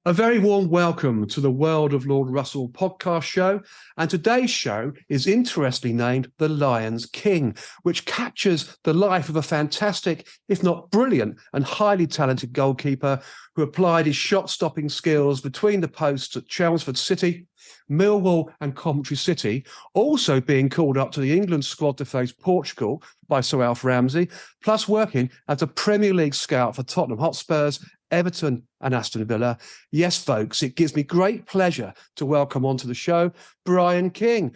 A very warm welcome to the World of Lord Russell podcast show. And today's show is interestingly named The Lion's King, which captures the life of a fantastic, if not brilliant, and highly talented goalkeeper who applied his shot-stopping skills between the posts at Chelmsford City, Millwall and Coventry City, also being called up to the England squad to face Portugal by Sir Alf Ramsey, plus working as a Premier League scout for Tottenham Hotspurs, Everton and Aston Villa. Yes, folks, it gives me great pleasure to welcome onto the show Bryan King.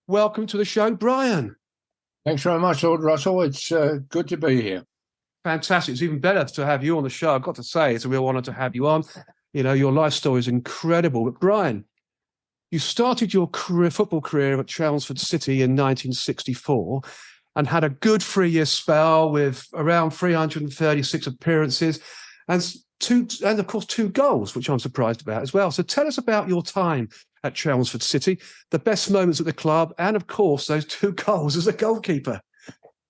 Welcome to the show, Bryan. Thanks very much, Lord Russell. It's good to be here. Fantastic. It's even better to have you on the show. I've got to say, it's a real honour to have you on. You know, your life story is incredible. But Bryan, you started your football career at Chelmsford City in 1964 and had a good 3-year spell with around 336 appearances and of course, 2 goals, which I'm surprised about as well. So tell us about your time at Chelmsford City, the best moments at the club, and of course, those 2 goals as a goalkeeper.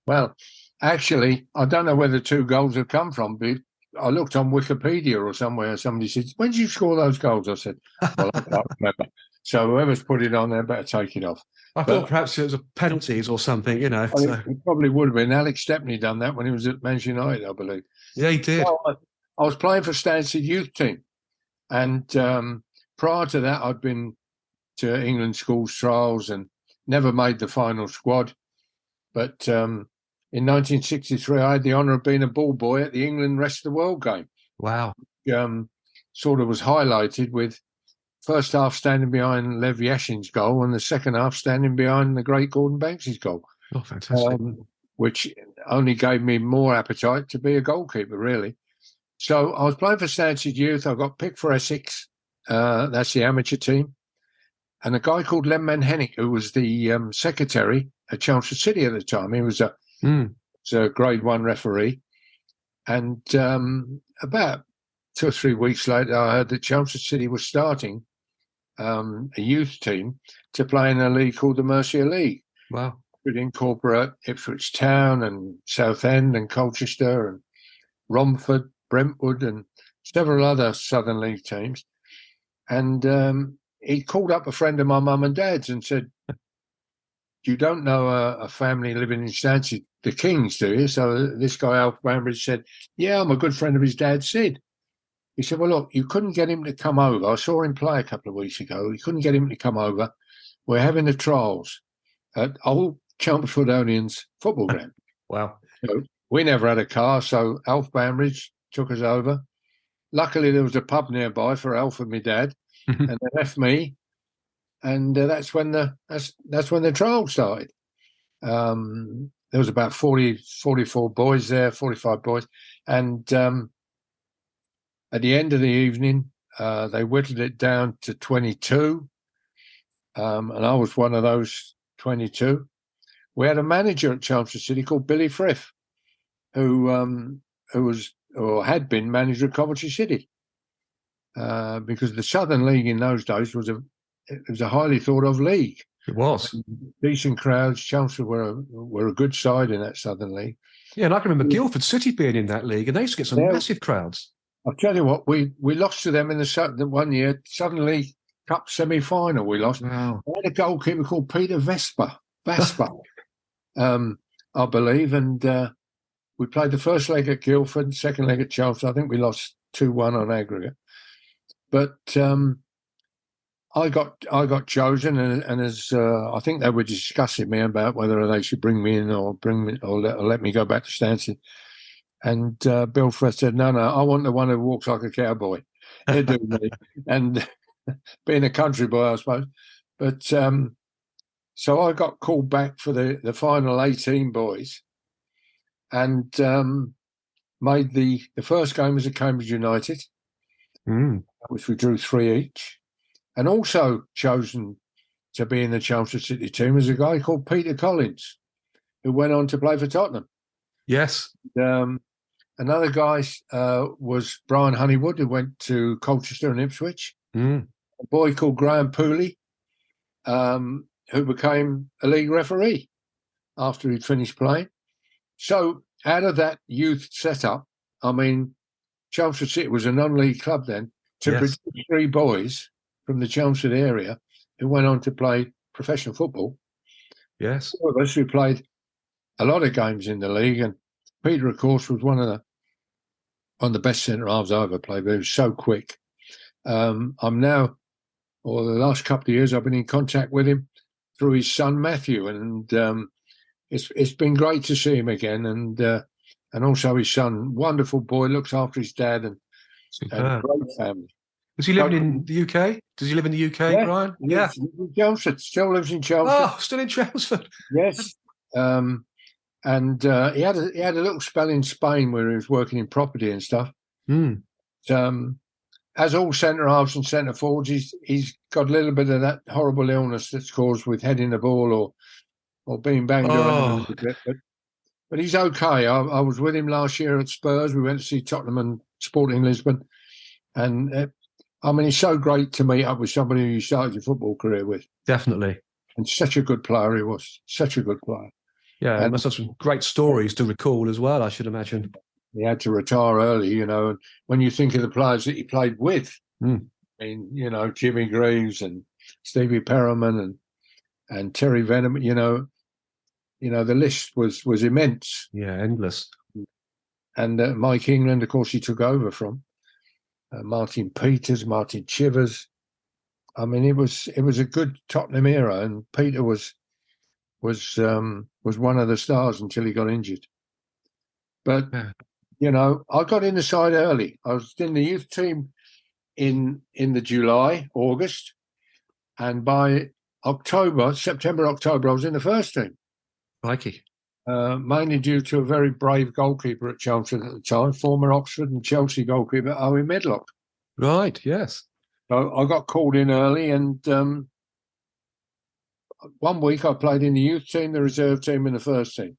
Well, actually, I don't know where the 2 goals have come from, but I looked on Wikipedia or somewhere. Somebody said, "When did you score those goals?" I said, "Well, I can't remember." So whoever's put it on there better take it off. I thought perhaps it was a penalties or something, you know. Well, it probably would have been. Alex Stepney done that when he was at Manchester United, I believe. Yeah, he did. So, I was playing for Stansted youth team. And prior to that, I'd been to England schools trials and never made the final squad. But in 1963, I had the honour of being a ball boy at the England Rest of the World game. Wow. Sort of was highlighted with first half standing behind Lev Yashin's goal and the second half standing behind the great Gordon Banks's goal. Oh, fantastic. Which only gave me more appetite to be a goalkeeper, really. So I was playing for Stansted Youth. I got picked for Essex. That's the amateur team. And a guy called Len Manhennick, who was the secretary at Chelmsford City at the time. He was a Grade 1 referee. And about 2 or 3 weeks later, I heard that Chelmsford City was starting a youth team to play in a league called the Mercia League. Wow. It would incorporate Ipswich Town and Southend and Colchester and Romford, Brentwood and several other Southern League teams. And he called up a friend of my mum and dad's and said, "You don't know a family living in Stansted, the Kings, do you?" So this guy, Alf Ramsey, said, "Yeah, I'm a good friend of his dad, Sid." He said, "Well, look, you couldn't get him to come over. I saw him play a couple of weeks ago. You couldn't get him to come over. We're having the trials at Old Chelmsfordians football ground." Wow. So we never had a car, so Alf Bambridge took us over. Luckily, there was a pub nearby for Alf and my dad, and they left me. And that's when the trial started. There was about 44 boys there, 45 boys. And at the end of the evening, they whittled it down to 22. And I was one of those 22. We had a manager at Chelmsford City called Billy Frith, who was or had been manager of Coventry City, because the Southern League in those days was a highly thought of league. It was. Decent crowds. Chelmsford were a good side in that Southern League. Yeah, and I can remember Guildford City being in that league, and they used to get some massive crowds. I'll tell you what, we lost to them in the 1 year, Southern League Cup semi-final. We lost. Wow. I had a goalkeeper called Peter Vespa, I believe, and we played the first leg at Guildford, second leg at Chelmsford. I think we lost 2-1 on aggregate. But I got chosen, and as I think they were discussing me about whether they should bring me in or let me go back to Stansted. And Bill Frith said, no, I want the one who walks like a cowboy. They do me. And being a country boy, I suppose. But so I got called back for the final 18 boys, and made the first game was at Cambridge United, which we drew 3 each. And also chosen to be in the Chelmsford City team was a guy called Peter Collins, who went on to play for Tottenham. Yes. Another guy was Brian Honeywood, who went to Colchester and Ipswich. A boy called Graham Pooley, who became a league referee after he'd finished playing. So out of that youth setup, I mean, Chelmsford City was a non-league club then. to Yes. produce 3 boys from the Chelmsford area who went on to play professional football. Yes. 4 of us who played a lot of games in the league, and Peter, of course, was one of the best centre halves I ever played. But he was so quick. I'm now, or the last couple of years, I've been in contact with him through his son Matthew, and it's been great to see him again, and also his son, wonderful boy, looks after his dad, and great family. Is he living in the UK? Does he live in the UK, yeah, Brian? He lives in Chelmsford, still lives in Chelmsford. Oh, still in Chelmsford. Yes. And he had a little spell in Spain where he was working in property and stuff. As all centre halves and centre forwards, he's got a little bit of that horrible illness that's caused with heading the ball or being banged around a little bit. But he's okay. I was with him last year at Spurs. We went to see Tottenham and Sporting Lisbon, and he's so great to meet up with somebody who you started your football career with. Definitely. And such a good player he was. Such a good player. Yeah, he must have some great stories to recall as well, I should imagine. He had to retire early, and when you think of the players that he played with, I mean, Jimmy Greaves and Stevie Perriman and Terry Venom, the list was immense. Yeah, endless. And Mike England, of course, he took over from Martin Peters, Martin Chivers. I mean, it was a good Tottenham era, and Peter was one of the stars until he got injured. But I got in the side early. I was in the youth team in the August, and by September, October, I was in the first team. Crikey. Mainly due to a very brave goalkeeper at Chelmsford at the time, former Oxford and Chelsea goalkeeper Owen Medlock. Right, yes. So I got called in early, and 1 week I played in the youth team, the reserve team, and the first team.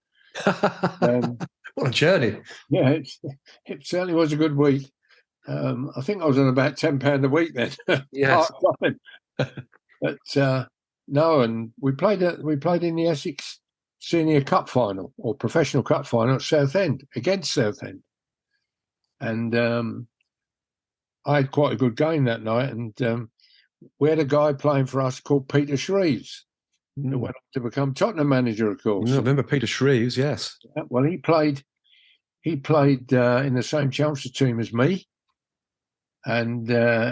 What a journey. Yeah, it certainly was a good week. I think I was on about £10 a week then. Yes. But no, and we played in the Essex Senior Cup final or Professional Cup final at Southend, against Southend. And I had quite a good game that night, and we had a guy playing for us called Peter Shreves, who went on to become Tottenham manager, of course. I remember Peter Shreves, yes. Well, he played in the same Chelmsford team as me, and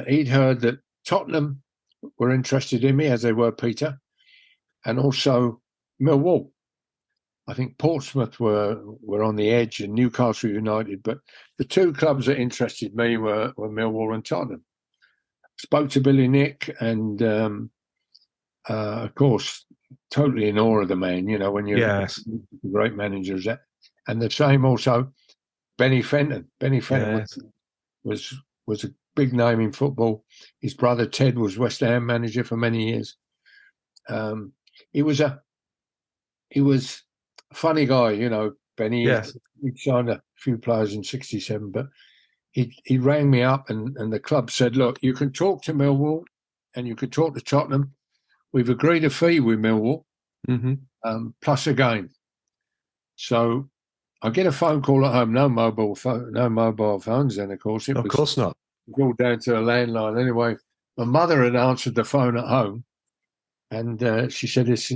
he'd heard that Tottenham were interested in me, as they were Peter, and also Millwall. I think Portsmouth were on the edge, and Newcastle United, but the 2 clubs that interested me were Millwall and Tottenham. Spoke to Billy Nick, and of course, totally in awe of the man. When you're a great manager, and the same also Benny Fenton. Benny Fenton was a big name in football. His brother Ted was West Ham manager for many years. He was a funny guy, Benny. Yes. He signed a few players in '67, but he rang me up, and the club said, "Look, you can talk to Millwall, and you can talk to Tottenham. We've agreed a fee with Millwall, plus a game." So I get a phone call at home. No mobile phones then, of course. Of course not. It was all down to a landline. Anyway, my mother had answered the phone at home, and she said, "It's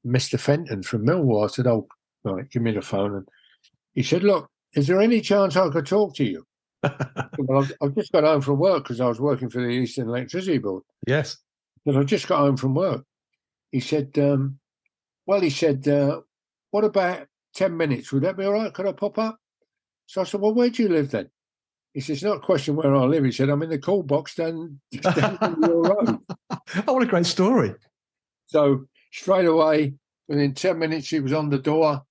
Mr. Fenton from Millwall." I said, "Oh, right, give me the phone." And he said, "Look, is there any chance I could talk to you?" Well, I've just got home from work because I was working for the Eastern Electricity Board. Yes. But I just got home from work. He said, what about 10 minutes? Would that be all right? Could I pop up? So I said, well, where do you live then? He said, it's not a question where I live. He said, I'm in the call box down your road. Oh, what a great story. So straight away, within 10 minutes, he was on the door.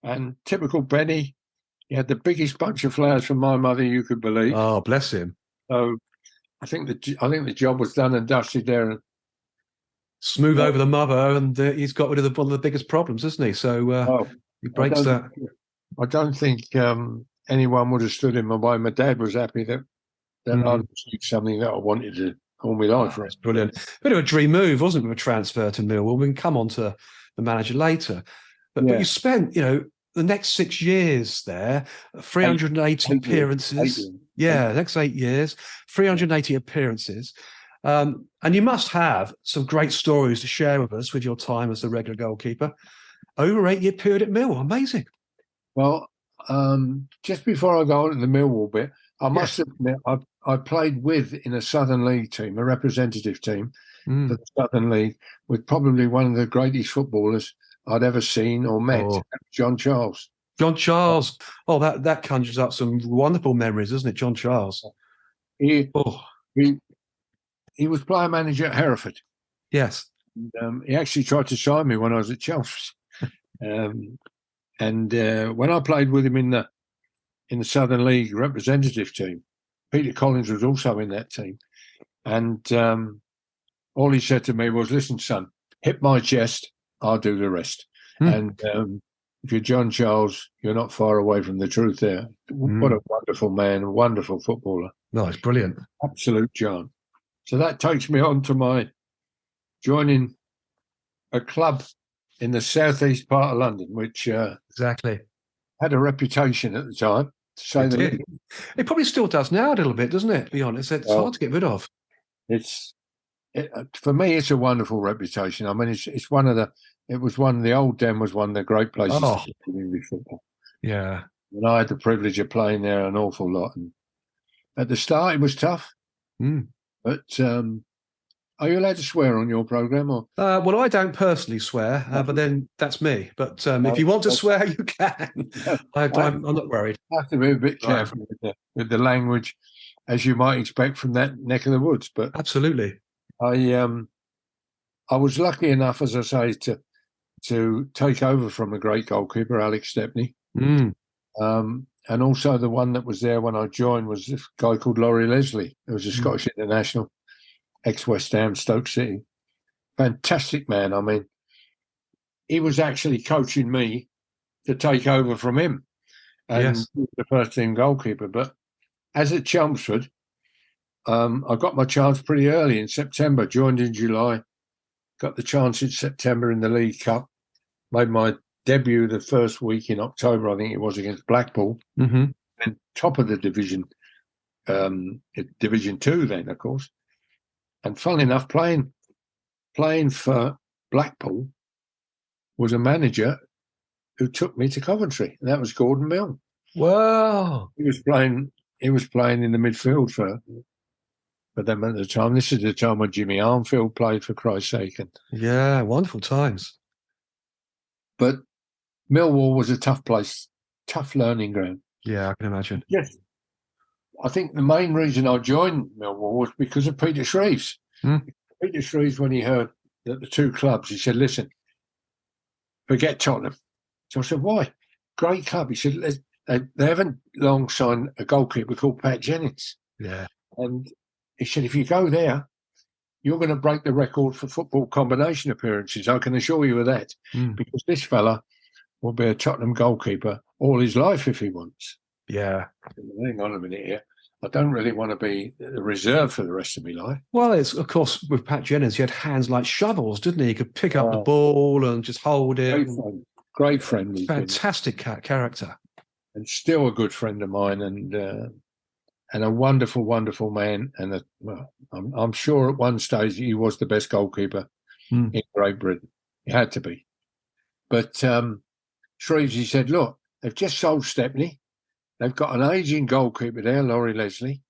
And typical Benny, he had the biggest bunch of flowers from my mother you could believe. Oh, bless him. So I think the job was done and dusted there. And smooth over the mother, and he's got rid of one of the biggest problems, isn't he? So he breaks that. I don't think anyone would have stood in my way. My dad was happy that I achieved something that I wanted to all my life. That's brilliant. Bit of a dream move, wasn't it, with a transfer to Millwall? We can come on to the manager later. But you spent, the next 6 years there, 380 appearances. Yeah, next 8 years, 380 appearances. And you must have some great stories to share with us with your time as the regular goalkeeper. Over 8 year period at Millwall. Amazing. Well, just before I go on to the Millwall bit, I must admit I played with in a Southern League team, a representative team for the Southern League, with probably one of the greatest footballers I'd ever seen or met, John Charles. John Charles. Oh, that conjures up some wonderful memories, doesn't it, John Charles? He was player manager at Hereford. Yes. And, he actually tried to sign me when I was at Chelmsford. And when I played with him in the Southern League representative team, Peter Collins was also in that team. And all he said to me was, "Listen, son, hit my chest, I'll do the rest." And if you're John Charles, you're not far away from the truth there. What a wonderful man, a wonderful footballer. No, it's brilliant. Absolute John. So that takes me on to my joining a club in the southeast part of London, which exactly had a reputation at the time, to say the least. It probably still does now a little bit, doesn't it? To be honest, it's hard to get rid of. For me, it's a wonderful reputation. I mean, it's one of the. It was one of the old Den was one of the great places to play English football. Yeah, and I had the privilege of playing there an awful lot. And at the start, it was tough. But are you allowed to swear on your programme? Or well, I don't personally swear, but then that's me. But if you want to swear, you can. I'm not worried. I have to be a bit careful with the language, as you might expect from that neck of the woods. But absolutely, I was lucky enough, as I say, to take over from a great goalkeeper, Alex Stepney. And also the one that was there when I joined was a guy called Laurie Leslie, who was a Scottish international, ex-West Ham, Stoke City. Fantastic man. I mean, he was actually coaching me to take over from him. And he was the first team goalkeeper. But as at Chelmsford, I got my chance pretty early in September, joined in July, got the chance in September in the League Cup, made my debut the first week in October, I think it was, against Blackpool, and top of the division, Division 2 then, of course. And funnily enough, playing for Blackpool was a manager who took me to Coventry, and that was Gordon Milne. Wow. He was playing in the midfield for them at the time. This is the time when Jimmy Armfield played, for Christ's sake. And, wonderful times. But Millwall was a tough place, tough learning ground. Yeah, I can imagine. Yes. I think the main reason I joined Millwall was because of Peter Shreves. Peter Shreves, when he heard that the two clubs, he said, "Listen, forget Tottenham." So I said, "Why? Great club." He said, they haven't long signed a goalkeeper called Pat Jennings. Yeah. And he said, "If you go there, you're going to break the record for football combination appearances. I can assure you of that, because this fella will be a Tottenham goalkeeper all his life if he wants." Yeah. Hang on a minute here. I don't really want to be a reserve for the rest of my life. Well, it's, of course, with Pat Jennings, he had hands like shovels, didn't he? He could pick up the ball and just hold it. Great friend. Fantastic character. And still a good friend of mine, and a wonderful, wonderful man. And I'm sure at one stage he was the best goalkeeper in Great Britain. He had to be. But Shreves, he said, "Look, they've just sold Stepney. They've got an aging goalkeeper there, Laurie Leslie.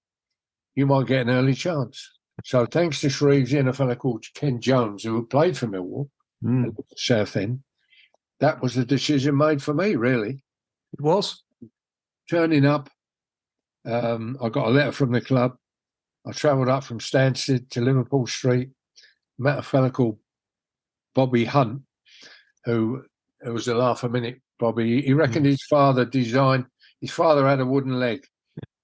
You might get an early chance." So thanks to Shreves and a fellow called Ken Jones, who played for Millwall at Southend, that was the decision made for me, really. It was. Turning up, I got a letter from the club. I travelled up from Stansted to Liverpool Street, met a fellow called Bobby Hunt, who was a laugh a minute, Bobby. He reckoned his father had a wooden leg,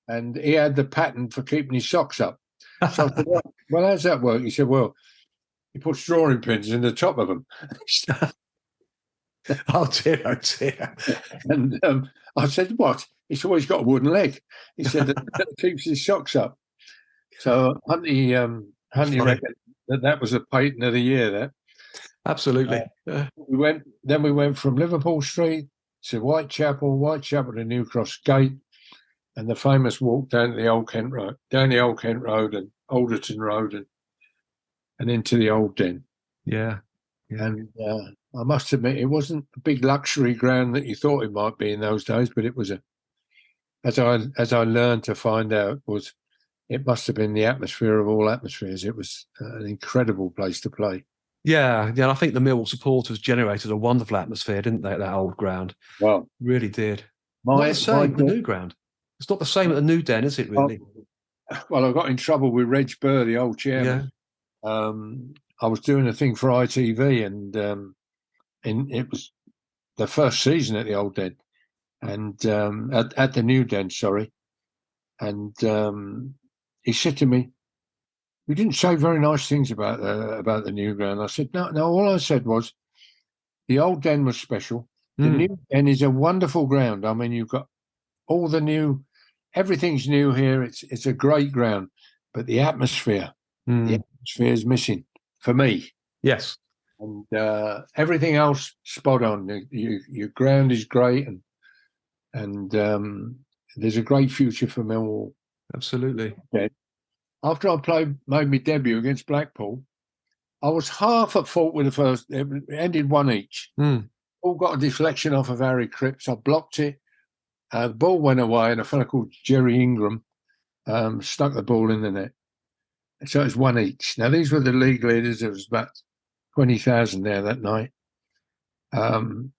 and he had the pattern for keeping his socks up. So I said, well, how's that work? He said, "Well, he puts drawing pins in the top of them." Oh dear. And I said, "What?" He said, "Well, he's got a wooden leg." He said, "That keeps his socks up." So Hunty reckoned that was a patent of the year, that. Absolutely. We went from Liverpool Street to Whitechapel to New Cross Gate, and the famous walk down the Old Kent Road, and Alderton Road, and into the Old Den. Yeah. Yeah. And I must admit, it wasn't a big luxury ground that you thought it might be in those days, but it was as I learned to find out, it must have been the atmosphere of all atmospheres. It was an incredible place to play. Yeah. Yeah. And I think the Millwall supporters generated a wonderful atmosphere, didn't they, at that old ground? Well, really did. Not the same at the new ground. It's not the same at the new Den, is it, really? Well, I got in trouble with Reg Burr, the old chairman. Yeah. I was doing a thing for ITV, and it was the first season at the old Den, and at the new Den, sorry. And he said to me, "You didn't say very nice things about the new ground." I said, "No. All I said was the old Den was special. The new Den is a wonderful ground. I mean, you've got all the new, everything's new here. It's a great ground, but the atmosphere is missing for me." Yes. And everything else spot on. Your ground is great, and there's a great future for Millwall. Absolutely. Yeah. After I made my debut against Blackpool, I was half at fault with the first. It ended 1 each. All got a deflection off of Harry Cripps. I blocked it. The ball went away, and a fellow called Jerry Ingram stuck the ball in the net. So it was 1 each. Now, these were the league leaders. There was about 20,000 there that night. Thought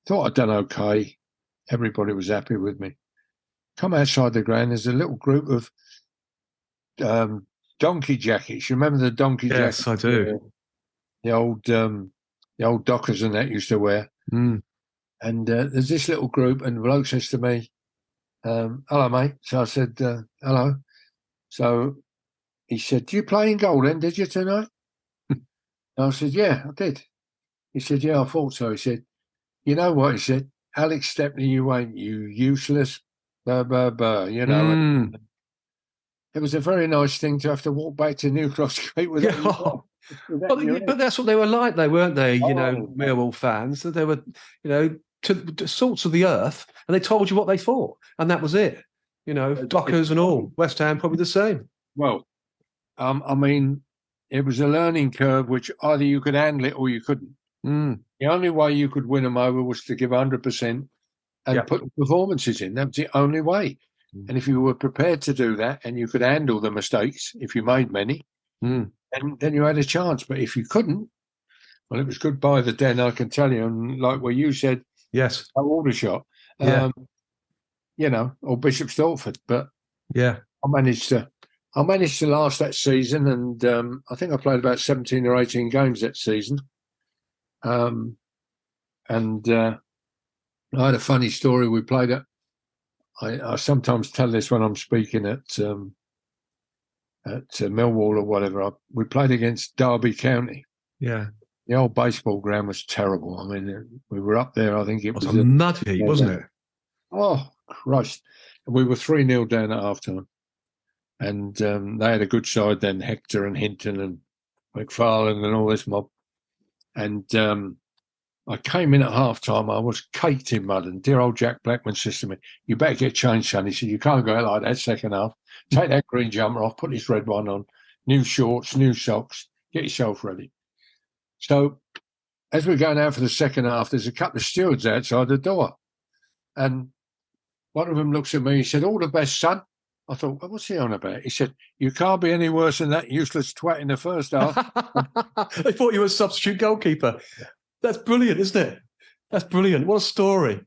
I'd done okay. Everybody was happy with me. Come outside the ground, there's a little group of donkey jackets. You remember the donkey jackets? Yes, I do. The old dockers and that used to wear. And there's this little group, and the bloke says to me, "Hello, mate." So I said, "Hello." So he said, "Do you play in goal then, did you, tonight?" I said, "Yeah, I did." He said, "Yeah, I thought so." He said, "You know what?" He said, "Alex Stepney, you ain't, you useless, you know." And it was a very nice thing to have to walk back to New Cross Street with that. But that's what they were like, though, weren't they? Millwall fans. They were, to salts of the earth, and they told you what they thought, and that was it. Dockers and all. West Ham probably the same. Well, I mean, it was a learning curve, which either you could handle it or you couldn't. The only way you could win them over was to give 100% and put the performances in. That was the only way. And if you were prepared to do that, and you could handle the mistakes, if you made many, then you had a chance. But if you couldn't, well, it was goodbye the Den, I can tell you. And like what you said, yes, Aldershot, or Bishop Stortford. But I managed to last that season, and I think I played about 17 or 18 games that season. And I had a funny story. We played at. I sometimes tell this when I'm speaking at Millwall or whatever. We played against Derby County. Yeah. The old baseball ground was terrible. I mean, we were up there. I think it was a mud heap, wasn't it? Oh, Christ. We were 3-0 down at halftime. And they had a good side then, Hector and Hinton and McFarlane and all this mob. And I came in at half-time. I was caked in mud. And dear old Jack Blackman says to me, "You better get changed, son." He said, "You can't go out like that second half. Take that green jumper off, put this red one on, new shorts, new socks, get yourself ready." So as we're going out for the second half, there's a couple of stewards outside the door. And one of them looks at me, he said, "All the best, son." I thought, well, what's he on about? He said, "You can't be any worse than that useless twat in the first half." They thought you were a substitute goalkeeper. That's brilliant, isn't it? That's brilliant. What a story.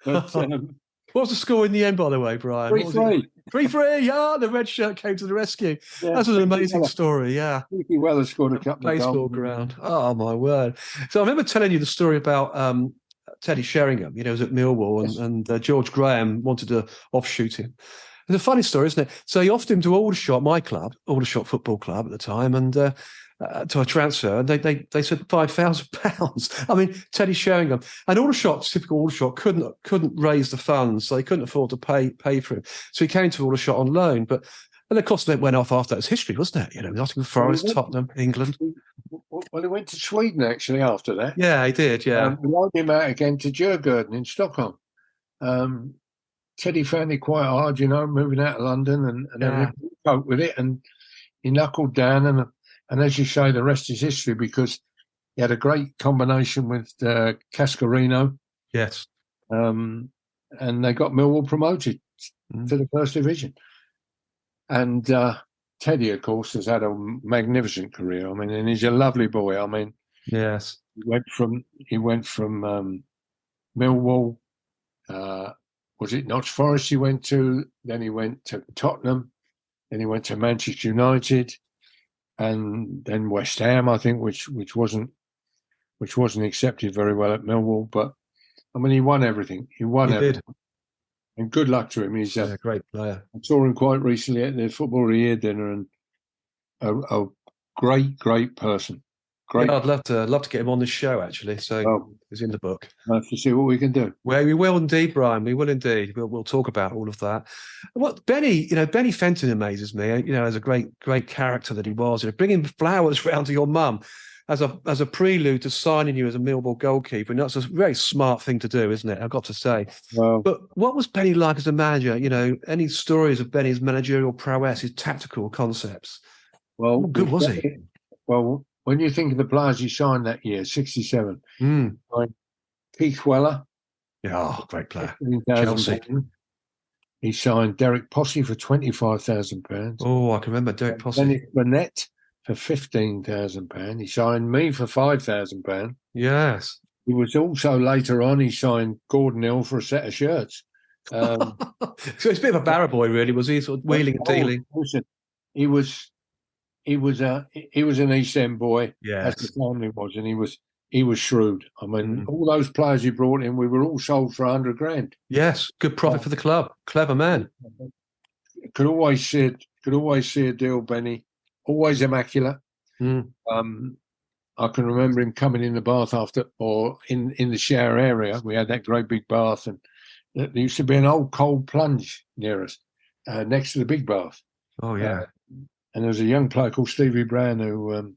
But, what was the score in the end, by the way, Brian? 3-3. 3-3, yeah. The red shirt came to the rescue. Yeah, that was an amazing story, yeah. Ricky Weller scored a couple of goals. Baseball ground. Oh, my word. So I remember telling you the story about Teddy Sheringham. He was at Millwall, and George Graham wanted to offshoot him. It's a funny story, isn't it? So he offered him to Aldershot, my club, Aldershot Football Club at the time, and to a transfer, and they said £5,000. I mean, Teddy Sheringham, and Aldershot, typical Aldershot, couldn't raise the funds, so they couldn't afford to pay for him. So he came to Aldershot on loan, and of course it went off after that. It was history, wasn't it? Nottingham Forest, Tottenham, England. Well, he went to Sweden actually after that. Yeah, he did. Yeah, we loaned him out again to Djurgården in Stockholm. Teddy found it quite hard, moving out of London and everything. He coped with it, and he knuckled down. And as you say, the rest is history, because he had a great combination with Cascarino, Yes. and they got Millwall promoted to the First Division. And Teddy, of course, has had a magnificent career. I mean, and he's a lovely boy. I mean, Yes. he went from Millwall. Was it Notts Forest he went to? Then he went to Tottenham. Then he went to Manchester United, and then West Ham, I think, which wasn't accepted very well at Millwall. But I mean, he won everything. He did. And good luck to him. He's a great player. I saw him quite recently at the Football of the Year dinner, and a great person. Great. Yeah, I'd love to get him on the show, actually. So it's in the book. We'll have to see what we can do. Well, we will indeed, Brian. We will indeed. We'll talk about all of that. What Benny Fenton amazes me. As a great character that he was. Bringing flowers round to your mum as a prelude to signing you as a Millwall goalkeeper. And that's a very smart thing to do, isn't it? I've got to say. Well, but what was Benny like as a manager? Any stories of Benny's managerial prowess, his tactical concepts? Well, how good was he? Well, when you think of the players he signed that year, 67, like Keith Weller. Yeah, great player. Chelsea. He signed Derek Possey for £25,000. Oh, I can remember Derek Possey. Dennis Burnett for £15,000. He signed me for £5,000. Yes. He was also later on, he signed Gordon Hill for a set of shirts. So it's a bit of a barrow boy, really, was he? Sort of wheeling and dealing. Listen, he was an East End boy, yes, as the family was, and he was shrewd. I mean, all those players he brought in, we were all sold for $100,000. Yes, good profit for the club. Clever man. Could always see a deal, Benny. Always immaculate. I can remember him coming in the bath after, or in the shower area. We had that great big bath, and there used to be an old cold plunge near us, next to the big bath. Oh yeah. And there was a young bloke called Stevie Brown who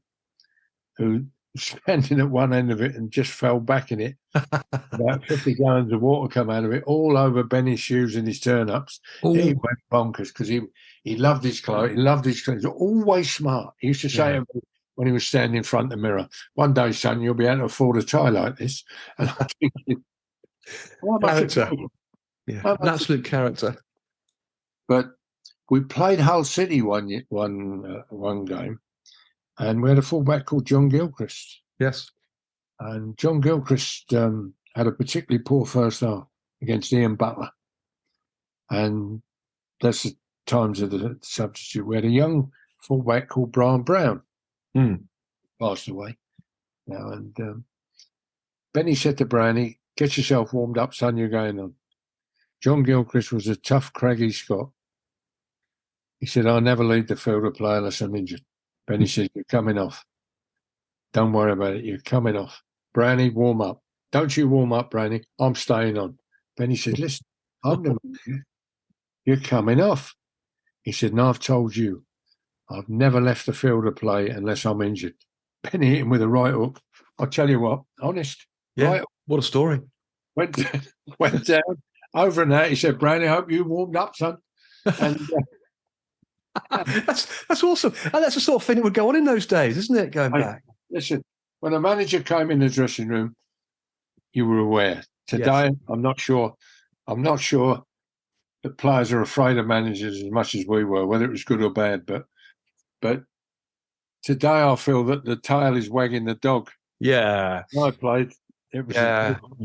was standing at one end of it and just fell back in it. About 50 gallons of water come out of it, all over Benny's shoes and his turn-ups. He went bonkers because he loved his clothes. He loved his clothes. Always smart. He used to say to me when he was standing in front of the mirror, "One day, son, you'll be able to afford a tie like this." And I think, character. An absolute character. But we played Hull City one game, and we had a fullback called John Gilchrist. Yes. And John Gilchrist had a particularly poor first half against Ian Butler. And that's the times of the substitute. We had a young fullback called Brian Brown, passed away now. And Benny said to Brownie, "Get yourself warmed up, son, you're going on." John Gilchrist was a tough, craggy Scot. He said, "I'll never leave the field to play unless I'm injured." Benny said, "You're coming off. Don't worry about it. You're coming off. Brownie, warm up. Don't you warm up, Brownie. I'm staying on." Benny said, "Listen, you're coming off." He said, "No, I've told you. I've never left the field to play unless I'm injured." Benny hit him with a right hook. I'll tell you what, honest. Yeah, right, what a story. Went down. Over and out. He said, "Brownie, I hope you warmed up, son." And that's awesome. And that's the sort of thing that would go on in those days, isn't it? Going back. Listen, when a manager came in the dressing room, you were aware. Today, I'm not sure that players are afraid of managers as much as we were, whether it was good or bad. But today, I feel that the tail is wagging the dog. Yeah. When I played, it was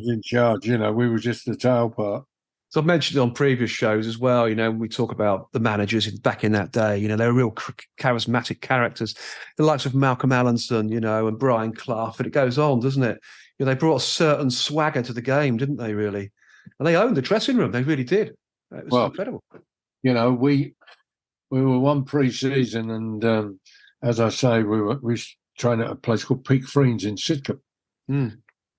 in charge. We were just the tail part. So I've mentioned it on previous shows as well, when we talk about the managers back in that day, they were real charismatic characters, the likes of Malcolm Allinson, and Brian Clough, and it goes on, doesn't it? They brought a certain swagger to the game, didn't they, really? And they owned the dressing room. They really did. It was incredible. We were one pre-season, and as I say, we were training at a place called Peak Friends in Sidcup.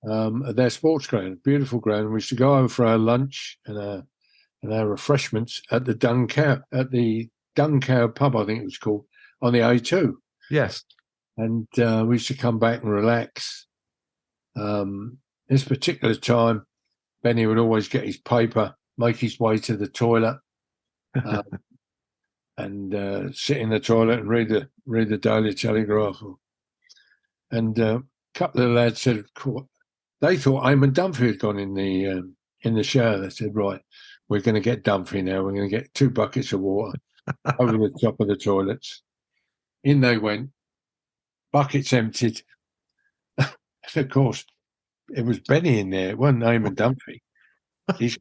At their sports ground, beautiful ground. We used to go over for our lunch and our refreshments at the Duncow pub, I think it was called, on the A2. Yes. And we used to come back and relax. This particular time, Benny would always get his paper make his way to the toilet and sit in the toilet and read the Daily Telegraph. And a couple of lads said they thought Eamon Dunphy had gone in the shower. They said, right, we're going to get Dunphy now. We're going to get 2 buckets of water over the top of the toilets. In they went, buckets emptied. And of course, it was Benny in there. It wasn't Eamon Dunphy. He's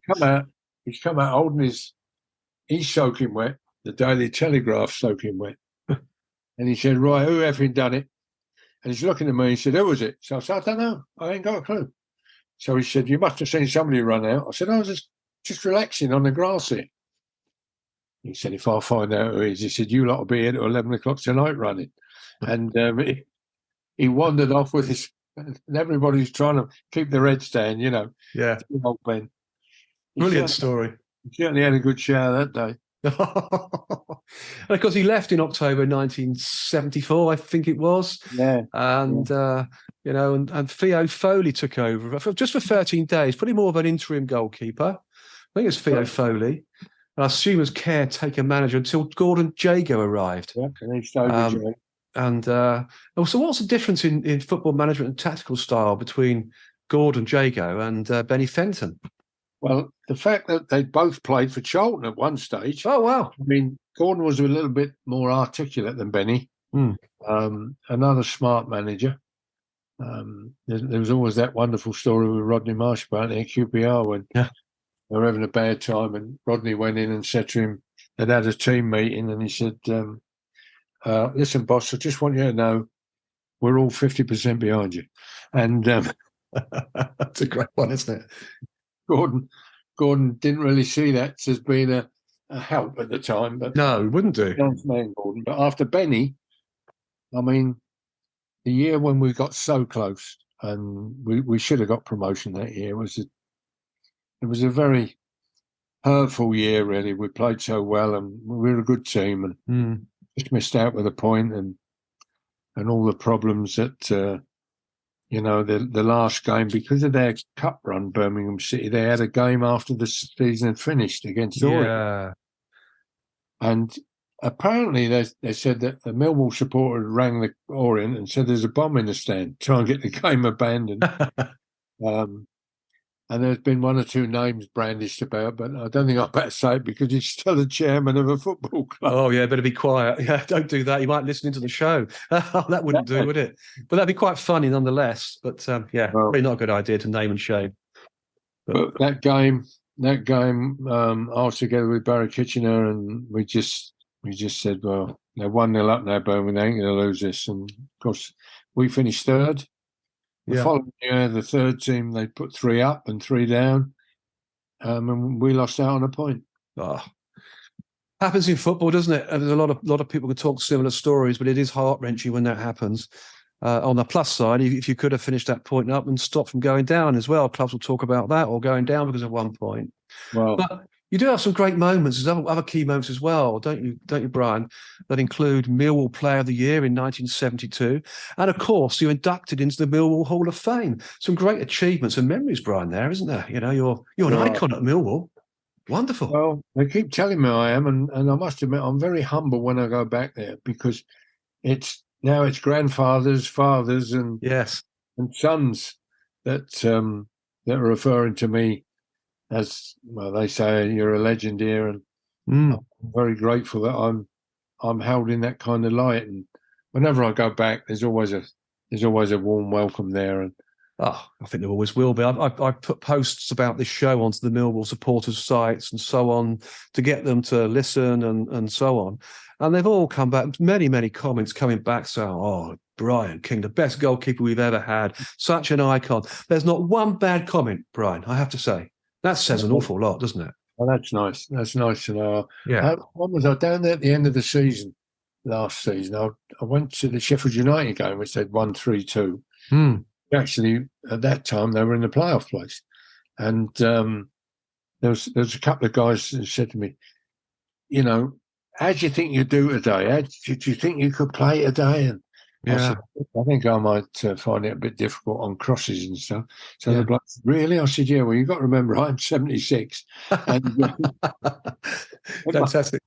come out holding he's soaking wet, the Daily Telegraph soaking wet. And he said, right, who effing done it? And he's looking at me and he said, who was it? So I said, I don't know. I ain't got a clue. So he said, you must have seen somebody run out. I said, I was just relaxing on the grass here. He said, if I find out who it is, he said, you lot will be here at 11 o'clock tonight running. And he wandered off with his, and everybody's trying to keep their heads down, you know. Yeah. Old Ben. Brilliant story. He certainly had a good shower that day. And of course, he left in October 1974, I think it was. Yeah. And, you know, and Theo Foley took over just for 13 days, pretty more of an interim goalkeeper. I think it's Theo Foley. And I assume as caretaker manager until Gordon Jago arrived. Yeah, and he stayed with Jago. And so what's the difference in football management and tactical style between Gordon Jago and Benny Fenton? Well, the fact that they both played for Charlton at one stage. Oh, wow. I mean, Gordon was a little bit more articulate than Benny. Another smart manager. There was always that wonderful story with Rodney Marshbrough at QPR when they were having a bad time and Rodney went in and said to him, they'd had a team meeting and he said, listen, boss, I just want you to know we're all 50% behind you. And that's a great one, isn't it? Gordon didn't really see that as being a help at the time. But no, he wouldn't do. Man, Gordon. But after Benny, I mean, the year when we got so close and we should have got promotion that year, it was a very hurtful year, really. We played so well and we were a good team and just missed out with a point and all the problems that... you know, the last game, because of their cup run, Birmingham City, they had a game after the season had finished against Orient. Yeah. And apparently they said that the Millwall supporter rang the Orient and said there's a bomb in the stand, try and get the game abandoned. And there's been 1 or 2 names brandished about, but I don't think I better say it because he's still the chairman of a football club. Oh, yeah, better be quiet. Yeah, don't do that. You might listen into the show. That wouldn't do, would it? But that'd be quite funny nonetheless. But, probably not a good idea to name and shame. But that game, I was together with Barry Kitchener and we just said, well, they're 1-0 up now, Birmingham, they ain't going to lose this. And, of course, we finished third. The following year, the third team, they put 3 up and 3 down, and we lost out on a point. Oh. Happens in football, doesn't it? And there's a lot of people can talk similar stories, but it is heart-wrenching when that happens. On the plus side, if you could have finished that point up and stopped from going down as well, clubs will talk about that, or going down because of 1 point. Well, but you do have some great moments. There's other key moments as well, don't you, Bryan? That include Millwall Player of the Year in 1972, and of course you're inducted into the Millwall Hall of Fame. Some great achievements and memories, Bryan. There, isn't there? You know, you're an icon at Millwall. Wonderful. Well, they keep telling me I am, and I must admit I'm very humble when I go back there because it's grandfathers, fathers, and sons that are referring to me. As well, they say you're a legend here, and I'm very grateful that I'm held in that kind of light. And whenever I go back, there's always a warm welcome there. And I think there always will be. I put posts about this show onto the Millwall supporters' sites and so on to get them to listen and so on. And they've all come back. Many comments coming back saying, "Oh, Bryan King, the best goalkeeper we've ever had, such an icon." There's not one bad comment, Bryan. I have to say. That says an awful lot, doesn't it? Well, that's nice. That's nice to know. Yeah. When was I down there at the end of the season, last season? I went to the Sheffield United game, which they'd won 3-2. Actually, at that time, they were in the playoff place. And there was a couple of guys who said to me, you know, how do you think you do today? Do you think you could play today? And Yeah. I think I might find it a bit difficult on crosses and stuff. So Yeah. the bloke, really? I said, yeah, well, you've got to remember, I'm 76. And it, might, Fantastic.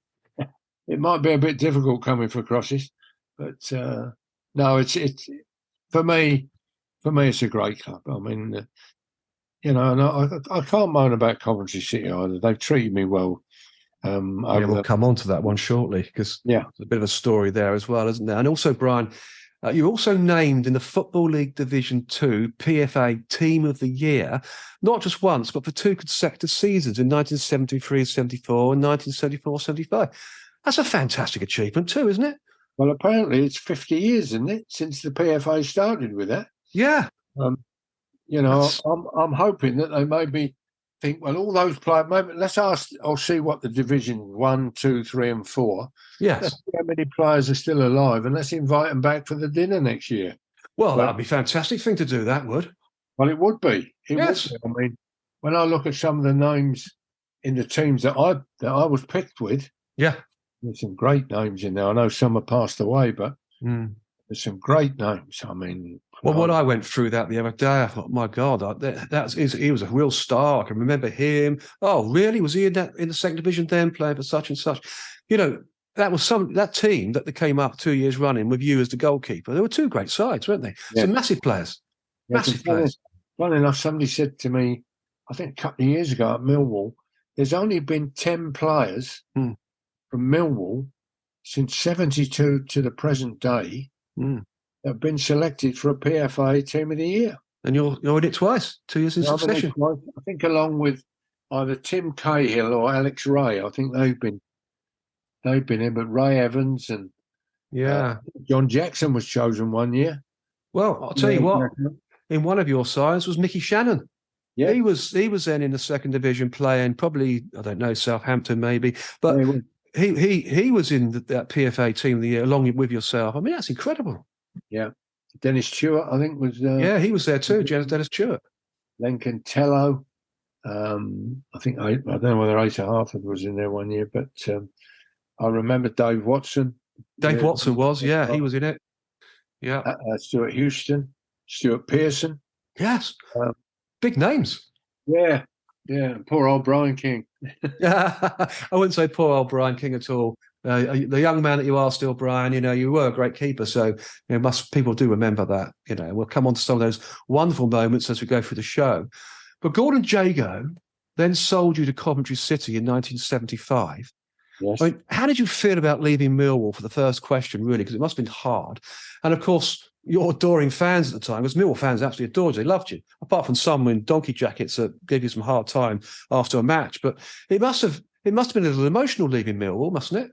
it might be a bit difficult coming for crosses. But no, it's for me, it's a great club. I mean, and I can't moan about Coventry City either. They've treated me well. Yeah, we'll come on to that one shortly because there's a bit of a story there as well, isn't there? And also, Brian, you're also named in the Football League Division 2 PFA Team of the Year, not just once, but for 2 consecutive seasons in 1973-74 and 1974-75. That's a fantastic achievement too, isn't it? Well, apparently it's 50 years, isn't it, since the PFA started with that? Yeah. I'm hoping that they maybe think, well, all those players, maybe let's ask or see what the Division 1, 2, 3 and 4. Yes. Let's see how many players are still alive and let's invite them back for the dinner next year. Well, that would be a fantastic thing to do, that would. Well, it would be. Yes. Would be. I mean, when I look at some of the names in the teams that I was picked with, there's some great names in there. I know some have passed away, but there's some great names. I mean, well, when I went through that the other day, I thought, my God, he was a real star. I can remember him. Oh, really? Was he in the second division then, playing for such and such? That was that team that they came up 2 years running with you as the goalkeeper. There were 2 great sides, weren't they? Yeah. Some massive players. Massive players. Funny enough, somebody said to me, I think a couple of years ago at Millwall, there's only been 10 players from Millwall since 72 to the present day that have been selected for a PFA Team of the Year. And you're in it twice, 2 years in succession. I think along with either Tim Cahill or Alex Ray, I think they've been in, but Ray Evans and John Jackson was chosen one year. Well, I'll tell you what, in one of your sides was Mickey Shannon. Yeah. He was then in the second division playing probably, I don't know, Southampton maybe, but he was in that PFA Team of the Year along with yourself. I mean, that's incredible. Yeah. Dennis Stewart, I think, was... he was there too, Dennis Stewart. Lincoln Tello. I think, I don't know whether Asa Harford was in there one year, but I remember Dave Watson. Dave Watson was, he was in it. Yeah. Stuart Houston, Stuart Pearson. Yes. Big names. Yeah. Poor old Bryan King. I wouldn't say poor old Bryan King at all. The young man that you are still, Brian, you were a great keeper. So people do remember that. We'll come on to some of those wonderful moments as we go through the show. But Gordon Jago then sold you to Coventry City in 1975. Yes. I mean, how did you feel about leaving Millwall for the first question, really? Because it must have been hard. And of course, your adoring fans at the time, because Millwall fans absolutely adored you. They loved you, apart from some in donkey jackets that gave you some hard time after a match. But it must have been a little emotional leaving Millwall, mustn't it?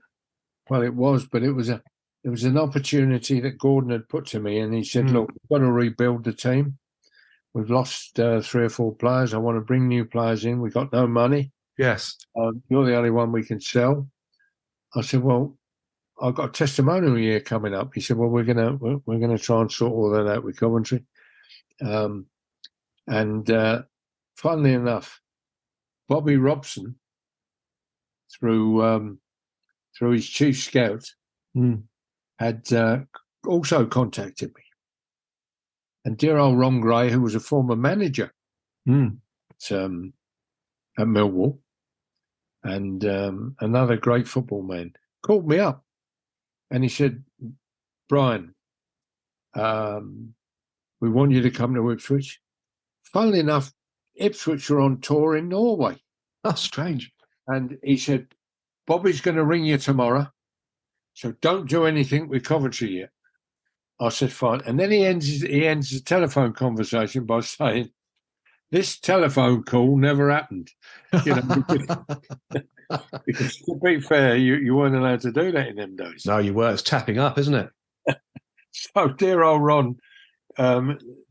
Well, it was, but it was an opportunity that Gordon had put to me, and he said, "Look, we've got to rebuild the team. We've lost 3 or 4 players. I want to bring new players in. We've got no money. Yes, you're the only one we can sell." I said, "Well, I've got a testimonial year coming up." He said, "Well, we're gonna try and sort all that out with Coventry." Funnily enough, Bobby Robson, through his chief scout, had also contacted me. And dear old Ron Gray, who was a former manager at Millwall, and another great football man, called me up and he said, "Brian, we want you to come to Ipswich." Funnily enough, Ipswich were on tour in Norway. That's strange. And he said, "Bobby's going to ring you tomorrow, so don't do anything with Coventry yet." I said, "Fine." And then he ends the telephone conversation by saying, "This telephone call never happened." Because to be fair, you weren't allowed to do that in them days. No, you were. It's tapping up, isn't it? So, dear old Ron,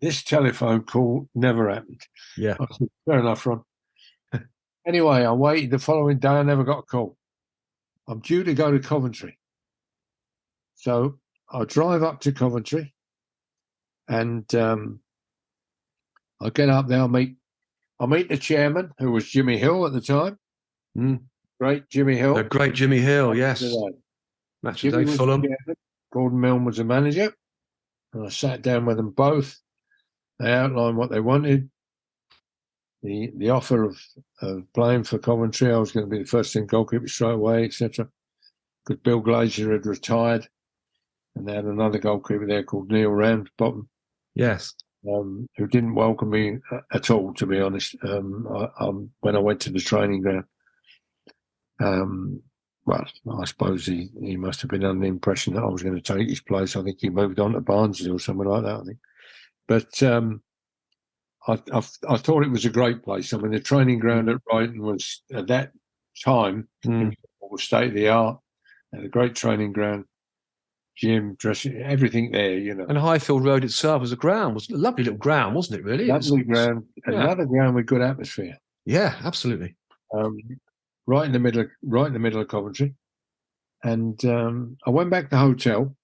this telephone call never happened. Yeah. I said, "Fair enough, Ron." Anyway, I waited the following day. I never got a call. I'm due to go to Coventry. So I drive up to Coventry and I get up there. I meet the chairman, who was Jimmy Hill at the time. Great Jimmy Hill. The great Jimmy Hill, yes. Match of day, Fulham. Gordon Milne was the manager. and I sat down with them both. They outlined what they wanted. The offer of playing for Coventry, I was going to be the first team goalkeeper straight away, etc. Because Bill Glazier had retired, and they had another goalkeeper there called Neil Ramsbottom. Yes. Who didn't welcome me at all, to be honest, when I went to the training ground. Well, I suppose he must have been under the impression that I was going to take his place. I think he moved on to Barnsley or something like that, I think. But I thought it was a great place. I mean, the training ground at Brighton was, at that time, was state-of-the-art. Had a great training ground, gym, dressing, everything there, you know. And Highfield Road itself was was a lovely little ground, wasn't it, really? Lovely ground. Yeah. Another ground with good atmosphere. Yeah, absolutely. Right in the middle of Coventry. And I went back to the hotel,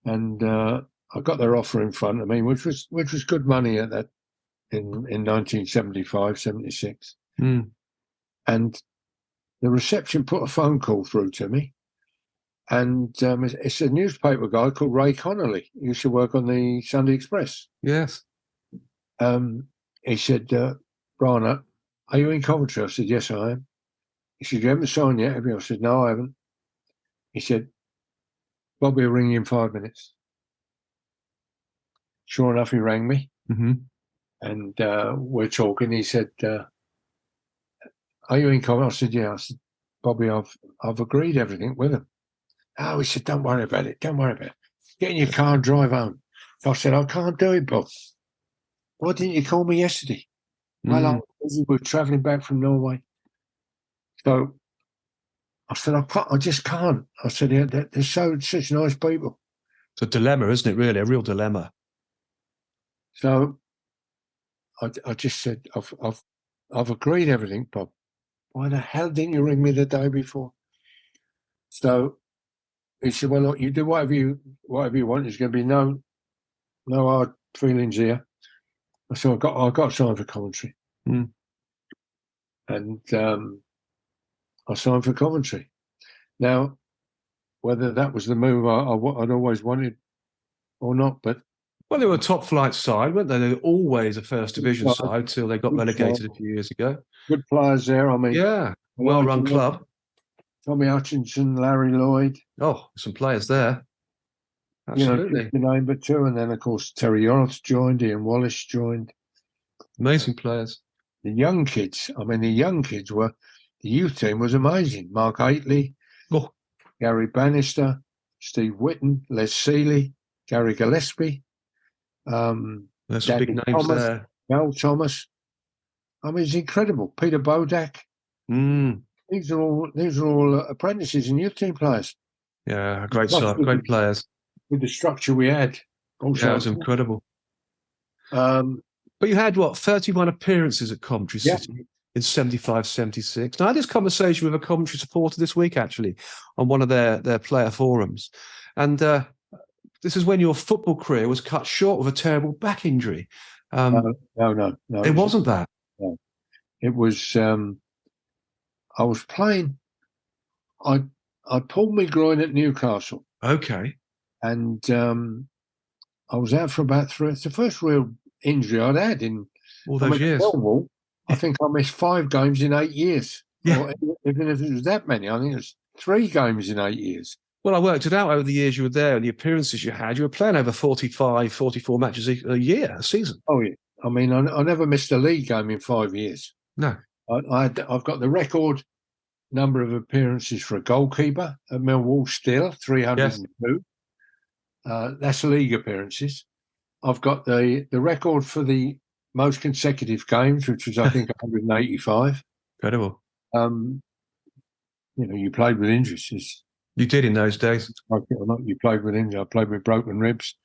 and I got their offer in front of me, which was good money at that in 1975, 76. Mm. And the reception put a phone call through to me, and it's a newspaper guy called Ray Connolly. He used to work on the Sunday Express. Yes. He said, "Brian, are you in Coventry?" I said, "Yes, I am." He said, "You haven't signed yet, have you?" I said, "No, I haven't." He said, "Bobby will ring you in 5 minutes." Sure enough, he rang me, and we're talking. He said, "Are you in Coventry?" I said, "Yeah." I said, "Bobby, I've agreed everything with him." Oh, he said, "Don't worry about it. Don't worry about it. Get in your car and drive home." I said, "I can't do it, Bob. Why didn't you call me yesterday?" Well, I was busy. We were travelling back from Norway. So I said, I just can't. I said, "Yeah, they're such nice people." It's a dilemma, isn't it, really? A real dilemma. So I just said, I've agreed everything, Bob. Why the hell didn't you ring me the day before? So he said, "Well, look, you do whatever you want. There's going to be no hard feelings here." I said, I got signed for Coventry. And I signed for Coventry. Now, whether that was the move I'd always wanted or not, but... Well, they were a top flight side, weren't they? They were always a first division side till they got relegated a few years ago. Good players there. I mean, yeah, well-run club. Tommy Hutchinson, Larry Lloyd. Oh, some players there. Absolutely. You know, name but two. And then, of course, Terry Yorrett joined, Ian Wallace joined. Amazing players. The young kids were... The youth team was amazing. Mark Aitley, Gary Bannister, Steve Whitten, Les Seeley, Gary Gillespie. There's some big names Thomas, there. Mel Thomas. I mean, it's incredible. Peter Bodak. These are all apprentices and youth team players. Yeah, great side, great players. With the structure we had. Also, yeah, it was incredible. But you had, 31 appearances at Coventry City in 75, 76. Now, I had this conversation with a Coventry supporter this week, actually, on one of their player forums. And this is when your football career was cut short with a terrible back injury. No. It wasn't that. No. It was... I was playing... I pulled my groin at Newcastle. Okay. And I was out for about 3... It's the first real injury I'd had in... all those years. Millwall, I think I missed 5 games in 8 years. Yeah. Or even if it was that many, I think it was 3 games in 8 years. Well, I worked it out over the years you were there and the appearances you had. You were playing over 45, 44 matches a year, a season. Oh, yeah. I mean, I never missed a league game in 5 years. No. I've got the record number of appearances for a goalkeeper at Millwall still, 302. Yes. That's league appearances. I've got the record for the most consecutive games, which was, I think, 185. Incredible. You played with injuries. You did in those days. You played with injuries. I played with broken ribs,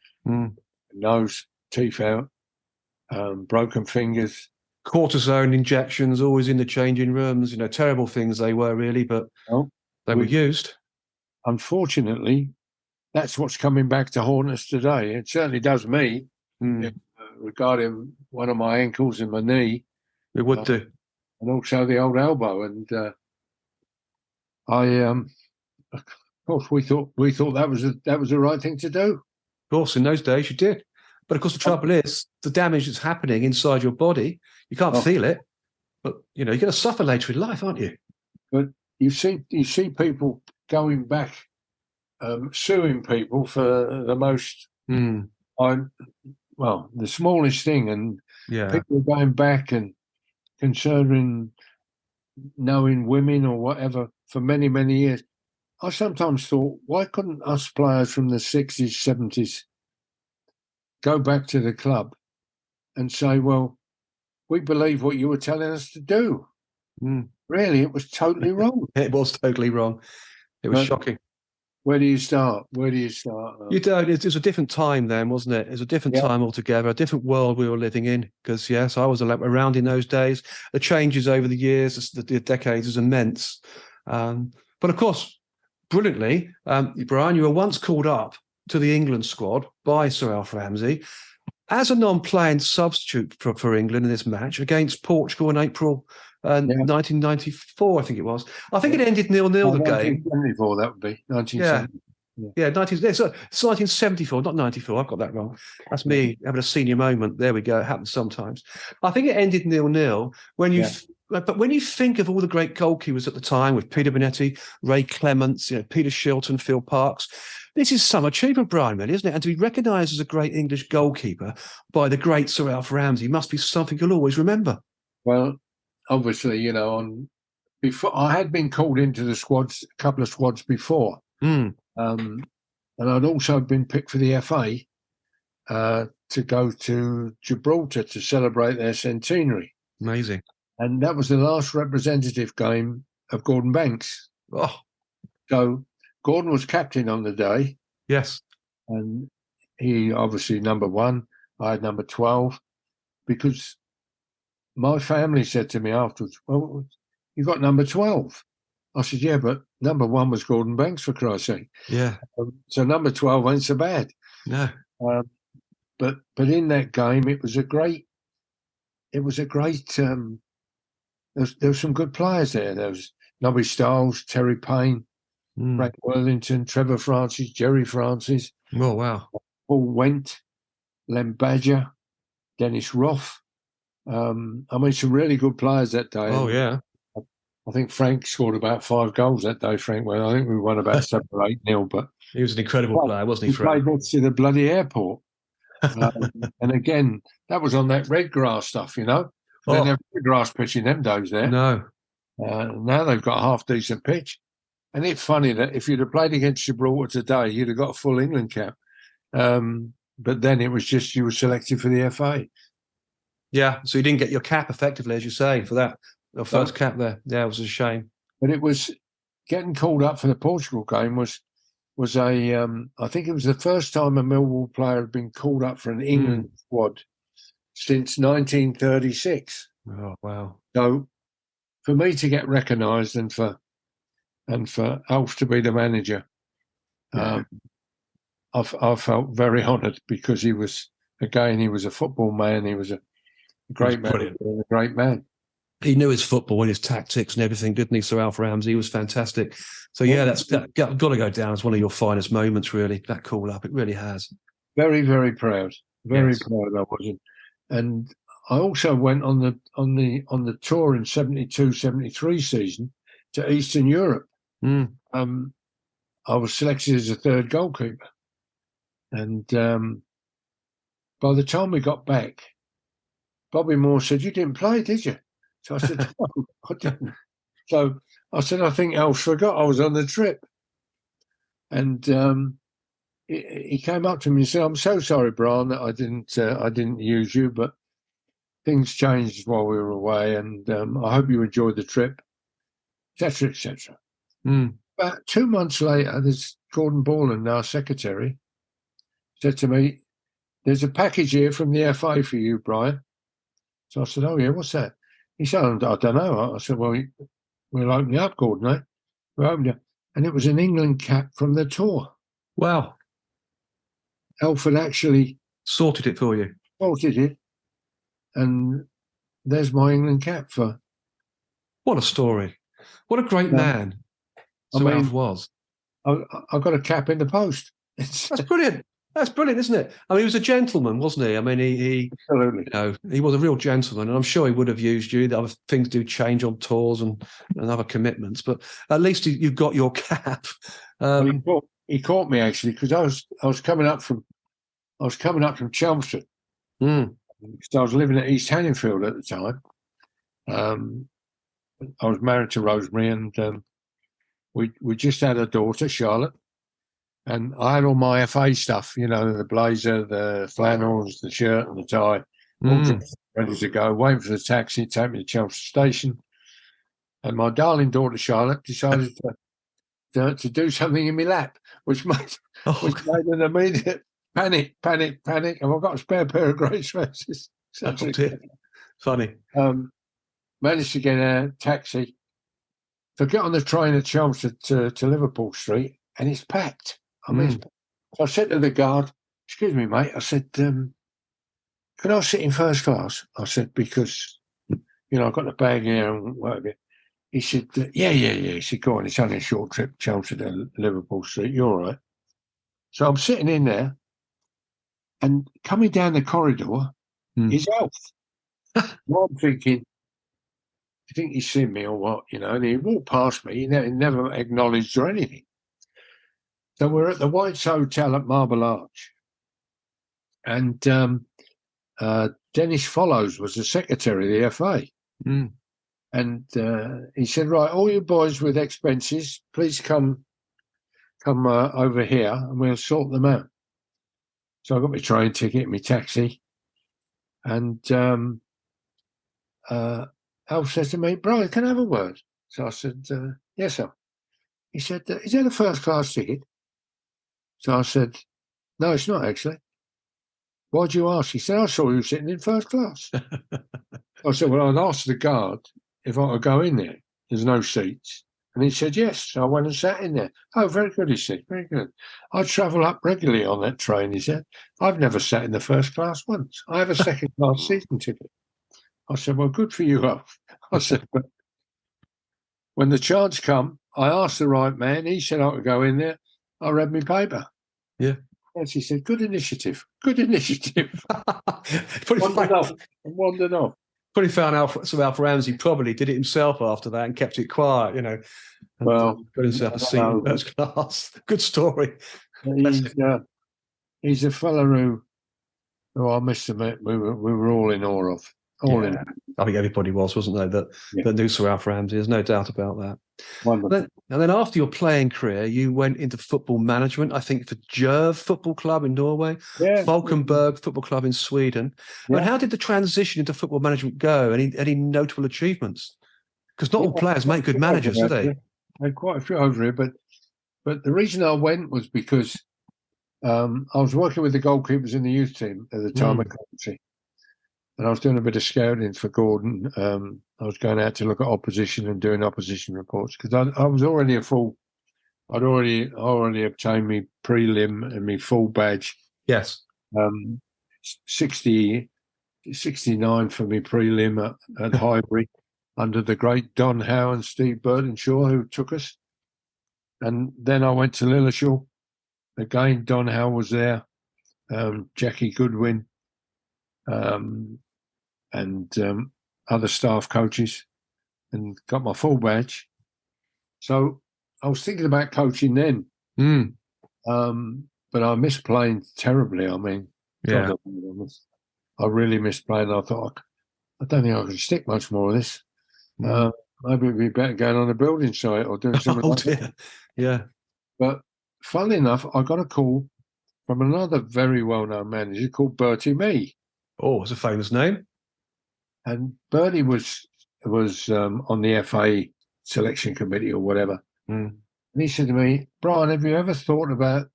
nose, teeth out, broken fingers. Cortisone injections, always in the changing rooms. Terrible things they were, really, but they were used. Unfortunately, that's what's coming back to haunt us today. It certainly does me, regarding one of my ankles and my knee. It would do. And also the old elbow. And of course, we thought that was the right thing to do. course, in those days you did. But of course, the trouble is the damage that's happening inside your body. You can't feel it, but you're going to suffer later in life, aren't you? But you see people going back, suing people for the most, the smallest thing, and people are going back and concerning knowing women or whatever for many, many years. I sometimes thought, why couldn't us players from the 60s, 70s go back to the club and say, well, we believe what you were telling us to do. Really, it was totally wrong. It was totally wrong. It was shocking. Where do you start? You don't. It was a different time then, wasn't it? It was a different time altogether, a different world we were living in. Because, yes, I was around in those days. The changes over the years, the decades is immense. But, of course, brilliantly, Bryan, you were once called up to the England squad by Sir Alf Ramsey as a non-playing substitute for England in this match against Portugal in April 1994, I think it was. I think it ended 0-0 the game. 1974, that would be. 1970. It's 1974, not 94. I've got that wrong. That's me having a senior moment. There we go. It happens sometimes. I think it ended 0-0 when you... But when you think of all the great goalkeepers at the time with Peter Bonetti, Ray Clements, Peter Shilton, Phil Parks, this is some achievement, Bryan, really, isn't it? And to be recognised as a great English goalkeeper by the great Sir Alf Ramsey must be something you'll always remember. Well, obviously, before I had been called into the squads, a couple of squads before, and I'd also been picked for the FA to go to Gibraltar to celebrate their centenary. Amazing. And that was the last representative game of Gordon Banks. Oh. So Gordon was captain on the day. Yes. And he obviously number 1, I had number 12, because my family said to me afterwards, well, you got number 12. I said, yeah, but number 1 was Gordon Banks, for Christ's sake. Yeah. So number 12 ain't so bad. No. But in that game, it was a great. There were some good players there. There was Nobby Stiles, Terry Payne, Frank Worthington, Trevor Francis, Jerry Francis. Oh, wow. Paul Went, Lem Badger, Dennis Roth. Some really good players that day. Oh, yeah. I think Frank scored about 5 goals that day, Frank. Well, I think we won about 7 or 8-0. But he was an incredible player, wasn't he, Frank? He played next to the bloody airport. And again, that was on that red grass stuff, They didn't have a grass pitch in them days there. No. Now they've got a half-decent pitch. And it's funny that if you'd have played against Gibraltar today, you'd have got a full England cap. But then it was just you were selected for the FA. Yeah, so you didn't get your cap effectively, as you say, for that. Your first cap there. Yeah, it was a shame. But it was getting called up for the Portugal game was I think it was the first time a Millwall player had been called up for an England squad since 1936. Oh, wow. So for me to get recognised and for Alf to be the manager, I felt very honoured, because he was a football man. He was a great man, a great man. He knew his football and his tactics and everything, didn't he, Sir Alf Ramsey? He was fantastic. So, that's got to go down as one of your finest moments, really, that call-up. It really has. Very, very proud. Very proud I was. And I also went on the tour in 72-73 season to Eastern Europe. I was selected as a third goalkeeper. And by the time we got back, Bobby Moore said, "You didn't play, did you?" So I said, "No, I didn't." So I said, "I think Alf forgot I was on the trip." And he came up to me and said, "I'm so sorry, Bryan, that I didn't use you, but things changed while we were away, and I hope you enjoyed the trip," etc., etc. About 2 months later, this Gordon Borland, our secretary, said to me, "There's a package here from the FA for you, Bryan." So I said, "Oh, yeah, what's that?" He said, "I don't know." I said, "Well, we'll open it up, Gordon, eh?" We opened it, and it was an England cap from the tour. Wow. Alf had actually sorted it for you. Sorted it. And there's my England cap for. What a story. What a great man Sir Alf was. I got a cap in the post. That's brilliant. That's brilliant, isn't it? I mean, he was a gentleman, wasn't he? I mean, he Absolutely. he was a real gentleman, and I'm sure he would have used you. The other things do change on tours and other commitments, but at least you got your cap. Well, he caught me actually because I was coming up from Chelmsford. Mm. Because I was living at East Hanningfield at the time. I was married to Rosemary, and we just had a daughter, Charlotte. And I had all my FA stuff, the blazer, the flannels, the shirt, and the tie, all dressed, ready to go, waiting for the taxi to take me to Chelmsford Station. And my darling daughter, Charlotte, decided to do something in my lap, which made an immediate panic. And I've got a spare pair of grey trousers. Funny. Managed to get a taxi. So get on the train at Chelmsford to Liverpool Street, and it's packed. So I said to the guard, "Excuse me, mate," I said, "can I sit in first class?" I said, because, I've got the bag here and whatever. He said, yeah. He said, "Go on, it's only a short trip, Chelmsford to Liverpool Street. You're all right." So I'm sitting in there, and coming down the corridor is Alf. Well, I'm thinking, I think he's seen me or what, and he walked past me. He never acknowledged or anything. So we're at the White's Hotel at Marble Arch. And Dennis Follows was the secretary of the FA. And he said, "Right, all you boys with expenses, please come over here and we'll sort them out." So I got my train ticket, my taxi. And Alf says to me, "Bryan, can I have a word?" So I said, "Yes, sir." He said, "Is that a first class ticket?" So I said, "No, it's not actually." "Why'd you ask?" He said, "I saw you sitting in first class." I said, "Well, I'd asked the guard if I could go in there. There's no seats." And he said, "Yes." So I went and sat in there. "Oh, very good," he said. "Very good. I travel up regularly on that train," he said. "I've never sat in the first class once. I have a second class season ticket." I said, "Well, good for you, Alf." I said, "But when the chance come, I asked the right man. He said I could go in there. I read my paper." Yeah. Yes, he said, "Good initiative. Good initiative." Wandered off. Probably found Sir Alf Ramsey probably did it himself after that and kept it quiet, and Well, got himself a seat in first class. Good story. He's a fellow who I must admit we were all in awe of. I think everybody was, wasn't they? That knew Sir Alf Ramsey. There's no doubt about that. Wonderful. And then after your playing career, you went into football management, I think, for Jerv Football Club in Norway, Falkenberg Football Club in Sweden. Yeah. And how did the transition into football management go? Any notable achievements? Because not all players make good managers, do they? I had quite a few over here, but the reason I went was because I was working with the goalkeepers in the youth team at the time at Coventry. And I was doing a bit of scouting for Gordon. I was going out to look at opposition and doing opposition reports because I was already I'd already obtained my prelim and my full badge. Yes. 69 for my prelim at Highbury under the great Don Howe and Steve Burdenshaw, who took us. And then I went to Lilleshall. Again, Don Howe was there, Jackie Goodwin, and other staff coaches, and got my full badge. So I was thinking about coaching then, but I missed playing terribly. I mean, I really missed playing. I thought, I don't think I can stick much more of this. Maybe it'd be better going on a building site or doing something like that. Yeah. But funnily enough, I got a call from another very well-known manager called Bertie Mee. Oh, it's a famous name. And Bertie was on the FA selection committee or whatever. And he said to me, "Bryan, have you ever thought about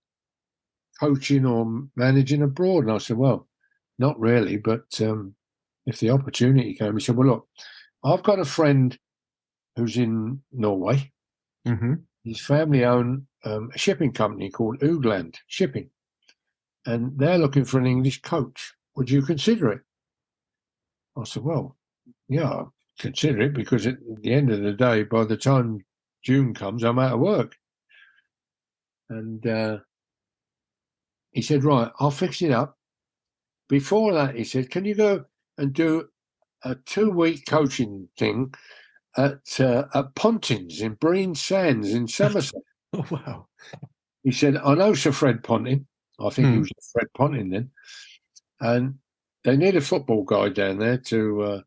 coaching or managing abroad?" And I said, "Well, not really, but if the opportunity came," he said, "Well, look, I've got a friend who's in Norway. His family own a shipping company called Ugland Shipping, and they're looking for an English coach. Would you consider it?" I said, "Well, yeah, I'll consider it because at the end of the day, by the time June comes, I'm out of work." And he said, right, I'll fix it up. Before that, he said, can you go and do a 2-week coaching thing at Pontins in Breen Sands in Somerset? Oh, wow. He said, I know Sir Fred Ponting. I think he was Fred Ponting then. And they need a football guy down there to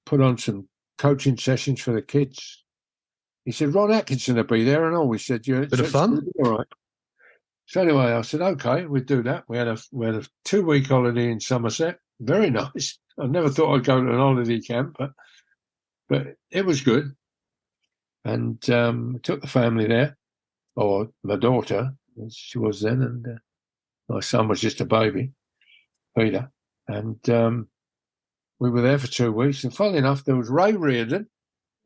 put on some coaching sessions for the kids. He said, Ron Atkinson will be there and all. We said, yeah, Bit of fun. All right. So anyway, I said, okay, we'd do that. We had a 2-week holiday in Somerset. Very nice. I never thought I'd go to an holiday camp, but it was good. And took the family there, or my daughter, as she was then, and my son was just a baby, Peter. And we were there for 2 weeks. And funnily enough, there was Ray Reardon.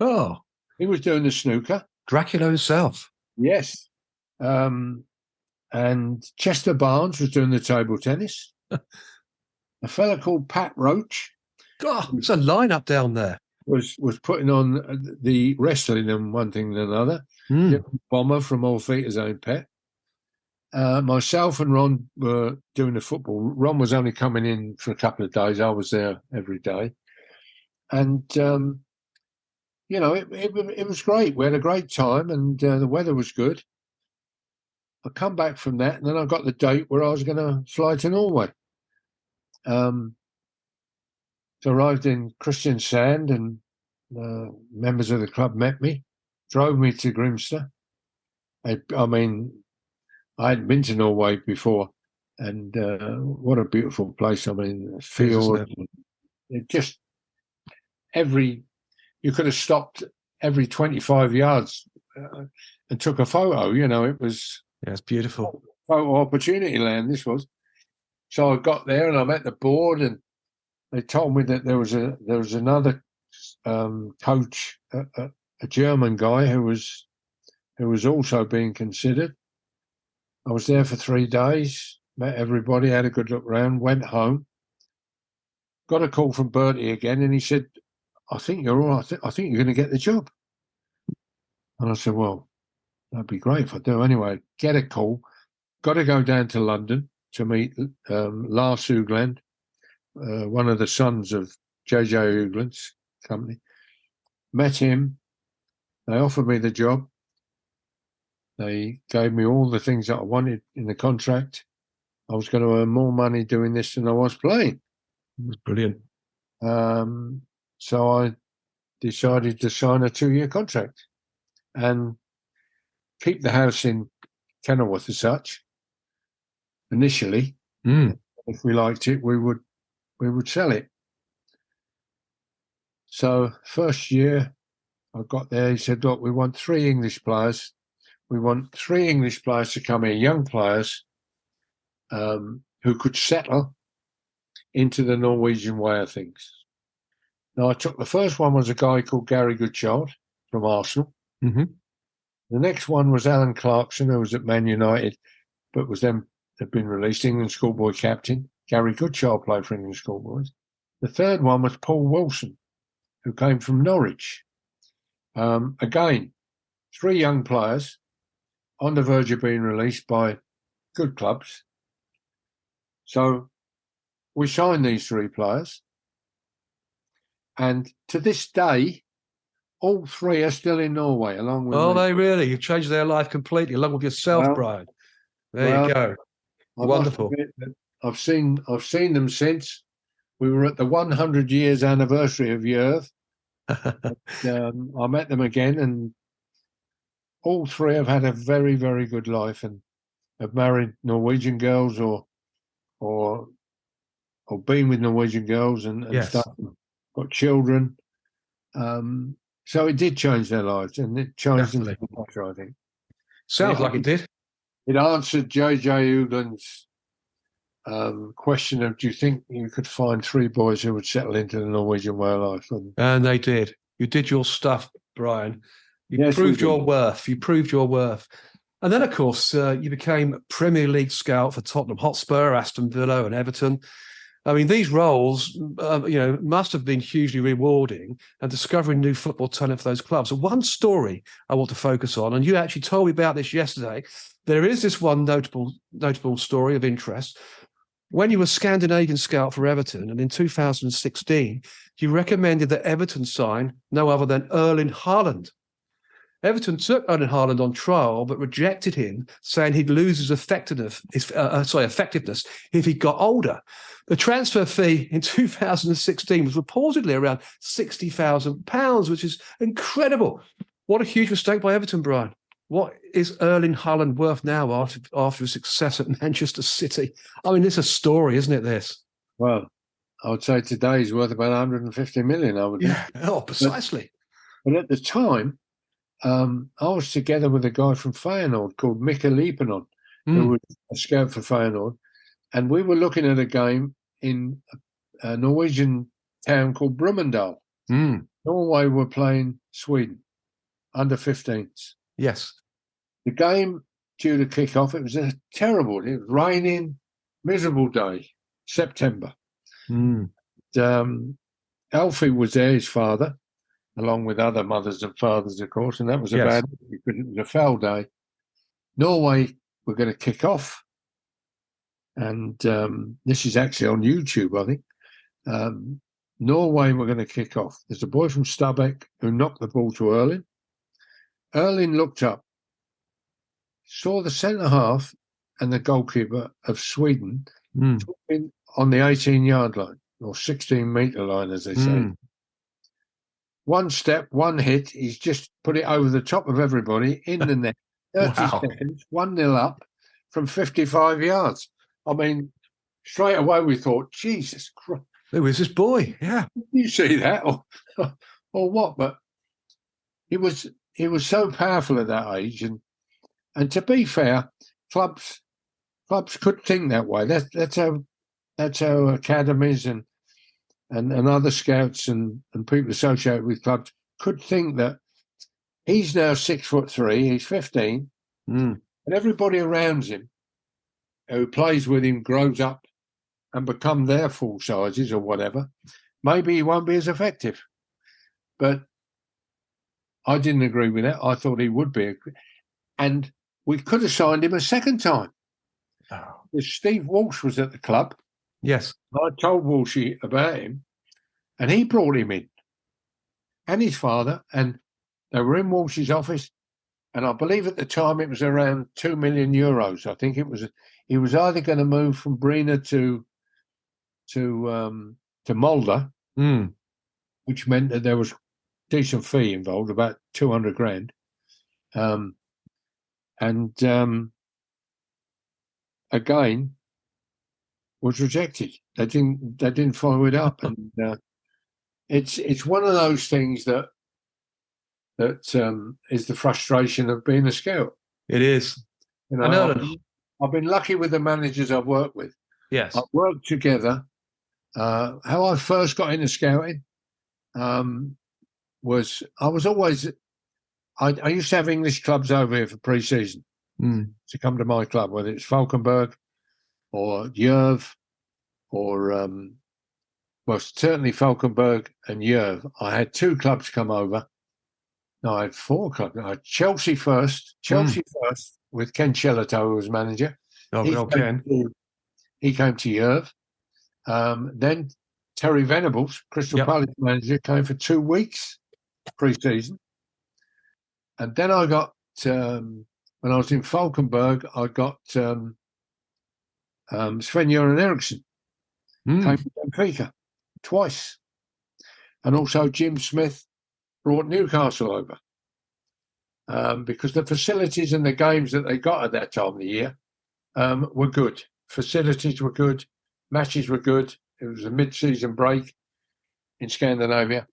Oh, He was doing the snooker. Dracula himself. Yes. And Chester Barnes was doing the table tennis. A fella called Pat Roach. God, it's a lineup down there. Was putting on the wrestling and one thing and another. Bomber from All Feet Own Pet. Myself and Ron were doing the football. Ron was only coming in for a couple of days. I was there every day. And, it was great. We had a great time and the weather was good. I come back from that and then I got the date where I was going to fly to Norway. So arrived in Kristiansand and members of the club met me, drove me to Grimstad. I hadn't been to Norway before, and what a beautiful place. I mean, the fjord. It just you could have stopped every 25 yards and took a photo. It was. Yeah, it's beautiful. Photo opportunity land, this was. So I got there and I met the board and they told me that there was another coach, a German guy who was also being considered. I was there for 3 days, met everybody, had a good look round, went home, got a call from Bertie again, and he said, I think you're all right. I think you're going to get the job. And I said, well, that'd be great if I do. Anyway, get a call, got to go down to London to meet Lars Hoogland, one of the sons of Jago Hoogland's company. Met him. They offered me the job. They gave me all the things that I wanted in the contract. I was going to earn more money doing this than I was playing. It was brilliant. So I decided to sign a 2-year contract and keep the house in Kenilworth as such. Initially, if we liked it, we would sell it. So first year I got there, he said, look, we want 3 English players. We want 3 English players to come here, young players who could settle into the Norwegian way of things. Now, the first one was a guy called Gary Goodchild from Arsenal. Mm-hmm. The next one was Alan Clarkson, who was at Man United, but had been released, England schoolboy captain. Gary Goodchild played for England schoolboys. The third one was Paul Wilson, who came from Norwich. Again, 3 young players on the verge of being released by good clubs. So we signed these 3 players. And to this day, all 3 are still in Norway, along with me. They really? You've changed their life completely, along with yourself, Brian. There you go. Wonderful. I've seen them since. We were at the 100 years anniversary of Yerv. I met them again, and all 3 have had a very, very good life and have married Norwegian girls or been with Norwegian girls and yes. stuff. Got children. So it did change their lives, and it changed them for the better, I think. Sounds like it did. It answered J.J. Hoogland's question of, do you think you could find 3 boys who would settle into the Norwegian way of life? And they did. You did your stuff, Brian. You proved your worth. You proved your worth. And then, of course, you became Premier League scout for Tottenham Hotspur, Aston Villa and Everton. I mean, these roles, must have been hugely rewarding and discovering new football talent for those clubs. So one story I want to focus on, and you actually told me about this yesterday, There is this one notable story of interest. When you were Scandinavian scout for Everton, and in 2016, you recommended that Everton sign no other than Erling Haaland. Everton took Erling Haaland on trial, but rejected him, saying he'd lose his effectiveness if he got older. The transfer fee in 2016 was reportedly around £60,000, which is incredible. What a huge mistake by Everton, Brian. What is Erling Haaland worth now after his success at Manchester City? I mean, it's a story, isn't it, this? Well, I would say today he's worth about 150 million, I would think. Oh, precisely. But at the time, I was together with a guy from Feyenoord called Mika Liepanon, who was a scout for Feyenoord. And we were looking at a game in a Norwegian town called Brumunddal. Norway were playing Sweden, under 15s. Yes. The game due to kick off, it was it was raining, miserable day, September. Alfie was there, his father, along with other mothers and fathers, of course, and that was it was a foul day. Norway were going to kick off, and this is actually on YouTube, I think. Norway were going to kick off. There's a boy from Stabæk who knocked the ball to Erling. Erling looked up, saw the centre half and the goalkeeper of Sweden talking on the 18-yard line, or 16-metre line, as they say. One step, one hit, he's just put it over the top of everybody in the net. 30 seconds, 1-0 up from 55 yards. I mean, straight away we thought, Jesus Christ. Who is this boy? Yeah. Did you see that? Or what? But he was so powerful at that age. And to be fair, clubs could think that way. That's how academies and other scouts and people associated with clubs could think that he's now 6'3", he's 15, and everybody around him who plays with him grows up and become their full sizes or whatever. Maybe he won't be as effective. But I didn't agree with that. I thought he would be. And we could have signed him a second time. Steve Walsh was at the club. Yes. I told Walshy about him, and he brought him in, and his father, and they were in Walsh's office, and I believe at the time it was around €2 million. I think it was. He was either going to move from Brina to Mulder, which meant that there was decent fee involved, about 200 grand, and again was rejected. They didn't follow it up, and it's one of those things that is the frustration of being a scout. It is. You know, I've been lucky with the managers I've worked with. Yes, I've worked together. How I first got into scouting was I used to have English clubs over here for pre-season to come to my club, whether it's Falkenberg or Jerv or certainly Falkenberg and Jerv. I had two clubs come over. No, I had four clubs. I had Chelsea first with Ken Shellito, who was manager. Ken. He came to Jerv. Then Terry Venables, Crystal Palace manager, came for 2 weeks pre-season. And then I got, when I was in Falkenberg, I got Sven-Göran Eriksson, came to Benfica twice. And also Jim Smith brought Newcastle over because the facilities and the games that they got at that time of the year were good. Facilities were good. Matches were good. It was a mid-season break in Scandinavia.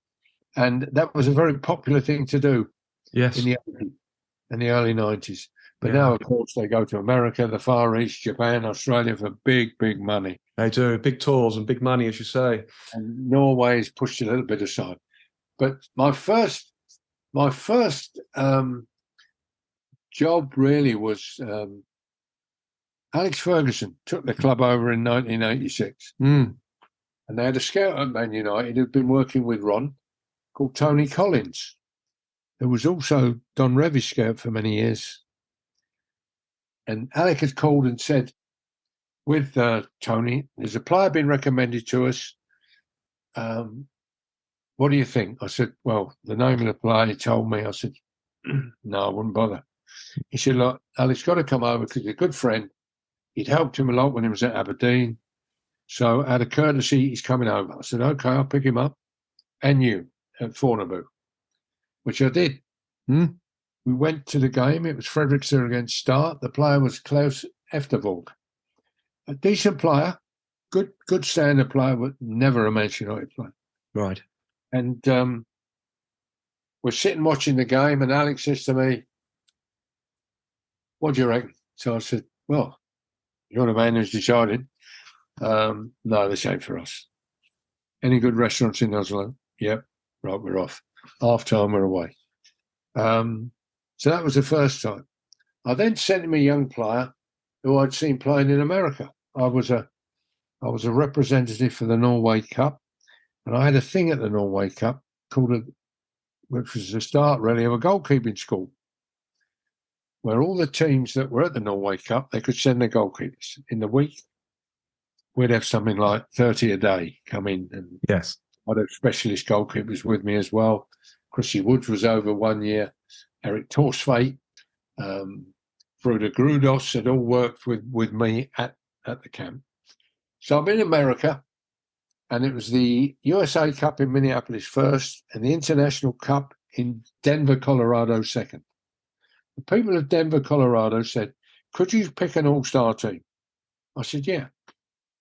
And that was a very popular thing to do in the early 90s. But now, of course, they go to America, the Far East, Japan, Australia for big, big money. They do. Big tours and big money, as you say. And Norway is pushed a little bit aside. But my first job really was Alex Ferguson took the club over in 1986. And they had a scout at Man United who'd been working with Ron called Tony Collins, who was also Don Revie's scout for many years. And Alec had called and said, with Tony, there's a player been recommended to us. What do you think? I said, well, the name of the player, he told me. I said, no, I wouldn't bother. He said, look, Alec's got to come over because he's a good friend. He'd helped him a lot when he was at Aberdeen. So out of courtesy, he's coming over. I said, okay, I'll pick him up. And you at Fornebu, which I did. We went to the game. It was Fredrikstad against Start. The player was Klaus Eftervolk. A decent player, good standard player, but never a Manchester United player. Right. And we're sitting watching the game, and Alex says to me, what do you reckon? So I said, well, you're the man who's decided. No, this ain't for us. Any good restaurants in Oslo? Yep. Right, we're off. Half time, we're away. So that was the first time. I then sent him a young player who I'd seen playing in America. I was a representative for the Norway Cup, and I had a thing at the Norway Cup which was the start really of a goalkeeping school, where all the teams that were at the Norway Cup, they could send their goalkeepers in the week. We'd have something like 30 a day come in, and yes, I'd have specialist goalkeepers with me as well. Chrissy Woods was over 1 year. Eric Torsveit, Fruda Grudos had all worked with me at the camp. So I'm in America, and it was the USA Cup in Minneapolis first and the International Cup in Denver, Colorado second. The people of Denver, Colorado said, could you pick an all-star team? I said, yeah.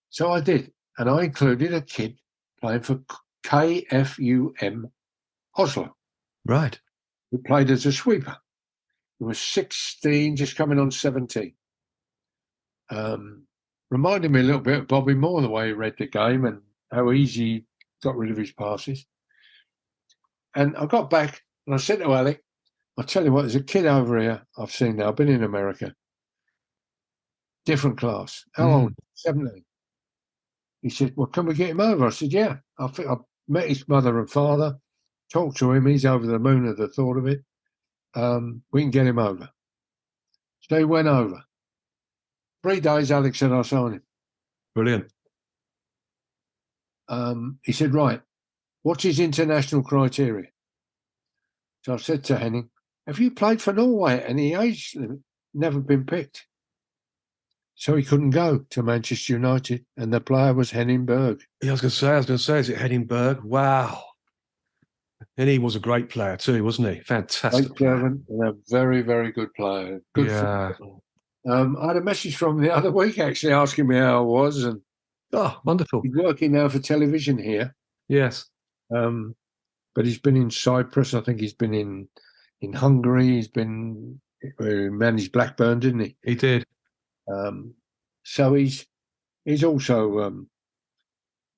So I did, and I included a kid playing for KFUM Oslo. Right. Who played as a sweeper. He was 16, just coming on 17. Reminded me a little bit of Bobby Moore, the way he read the game and how easy he got rid of his passes. And I got back and I said to Alec, I'll tell you what, there's a kid over here I've seen now. I've been in America. Different class. How old? 17. He said, well, can we get him over? I said, yeah. I met his mother and father, talked to him. He's over the moon at the thought of it. We can get him over. So he went over. 3 days, Alex said, I'll sign him. Brilliant. He said, right, what's his international criteria? So I said to Henning, have you played for Norway at any age limit? Never been picked. So he couldn't go to Manchester United, and the player was Henning Berg. Yeah, I was going to say, is it Henning Berg? Wow. And he was a great player too, wasn't he? Fantastic Great player. servant and a very, very good player. Good footballer. I had a message from him the other week actually asking me how I was, and wonderful. He's working now for television here. Yes. But he's been in Cyprus. I think he's been in Hungary. He managed Blackburn, didn't he? He did. So he's also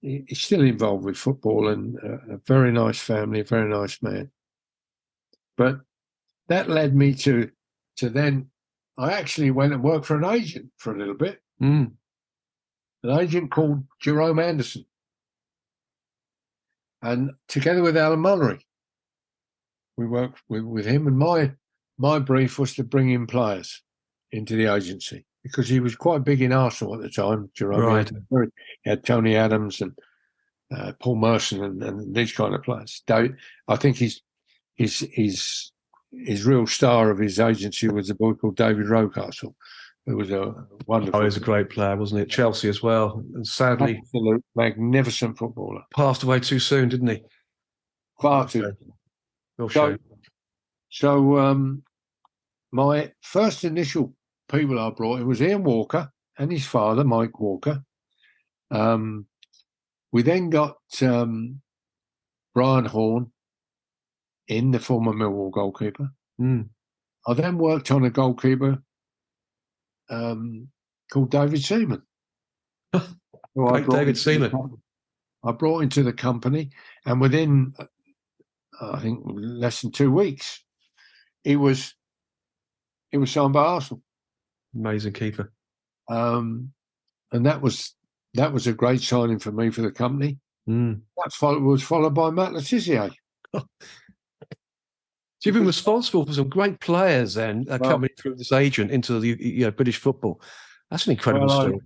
he's still involved with football, and a very nice family, a very nice man. But that led me to then I actually went and worked for an agent for a little bit. An agent called Jerome Anderson. And together with Alan Mullery, we worked with him. And my brief was to bring in players into the agency because he was quite big in Arsenal at the time, Jerome. Right. He had Tony Adams and Paul Merson and these kind of players. I think his real star of his agency was a boy called David Rocastle, who was a wonderful. Oh, he was a great player, wasn't he? At Chelsea as well. And sadly, absolute magnificent footballer. Passed away too soon, didn't he? Far too. Real shame. So my first initial people I brought, it was Ian Walker and his father, Mike Walker. We then got Brian Horn in, the former Millwall goalkeeper. I then worked on a goalkeeper called David Seaman. David Seaman. I brought into the company, and within, I think, less than 2 weeks, he was signed by Arsenal. Amazing keeper. And that was a great signing for me for the company. That was followed by Matt Letizia. Do you've been responsible for some great players then Well, coming through this agent into the British football. That's an incredible story.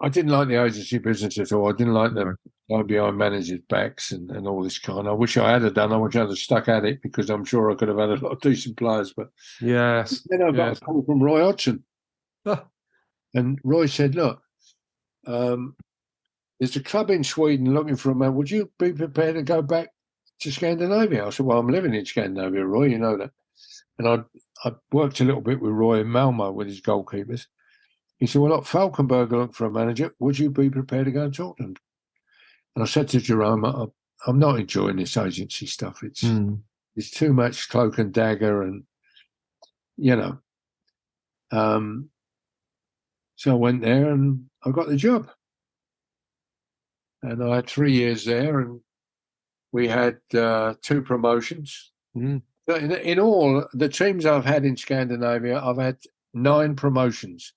I didn't like the agency business at all. I didn't like them going behind managers' backs and all this kind. I wish I had done. I wish I'd have stuck at it because I'm sure I could have had a lot of decent players. But Yes. then I got a call from Roy Hodgson. Oh. And Roy said, look, there's a club in Sweden looking for a man. Would you be prepared to go back to Scandinavia? I said, well, I'm living in Scandinavia, Roy, you know that. And I worked a little bit with Roy in Malmo with his goalkeepers. He said, well, look, Falkenberg are looking for a manager. Would you be prepared to go and talk to them? And I said to Jerome, I'm not enjoying this agency stuff. It's too much cloak and dagger and, you know. So I went there and I got the job. And I had 3 years there and we had 2 promotions. In all, the teams I've had in Scandinavia, I've had 9 promotions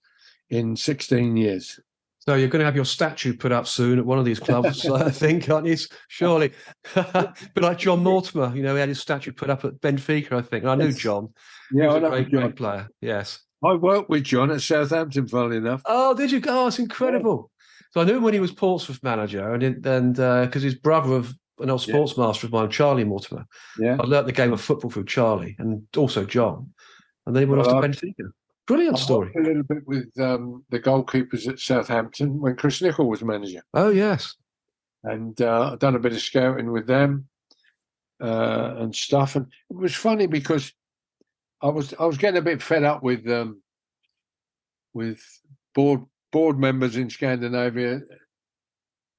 in 16 years. So you're going to have your statue put up soon at one of these clubs, I think, aren't you? Surely. But like John Mortimer, he had his statue put up at Benfica, I think. And I knew John. Yeah, he was a great player. Yes. I worked with John at Southampton, funnily enough. Oh, did you? Oh, it's incredible. Yeah. So I knew him when he was Portsmouth manager, and because his brother of an old sports master of mine, Charlie Mortimer. Yeah. I learnt the game of football through Charlie and also John. And then he went off to Benfica. Brilliant story. I worked a little bit with the goalkeepers at Southampton when Chris Nicholl was manager. Oh, yes. And I've done a bit of scouting with them and stuff. And it was funny because I was getting a bit fed up with board members in Scandinavia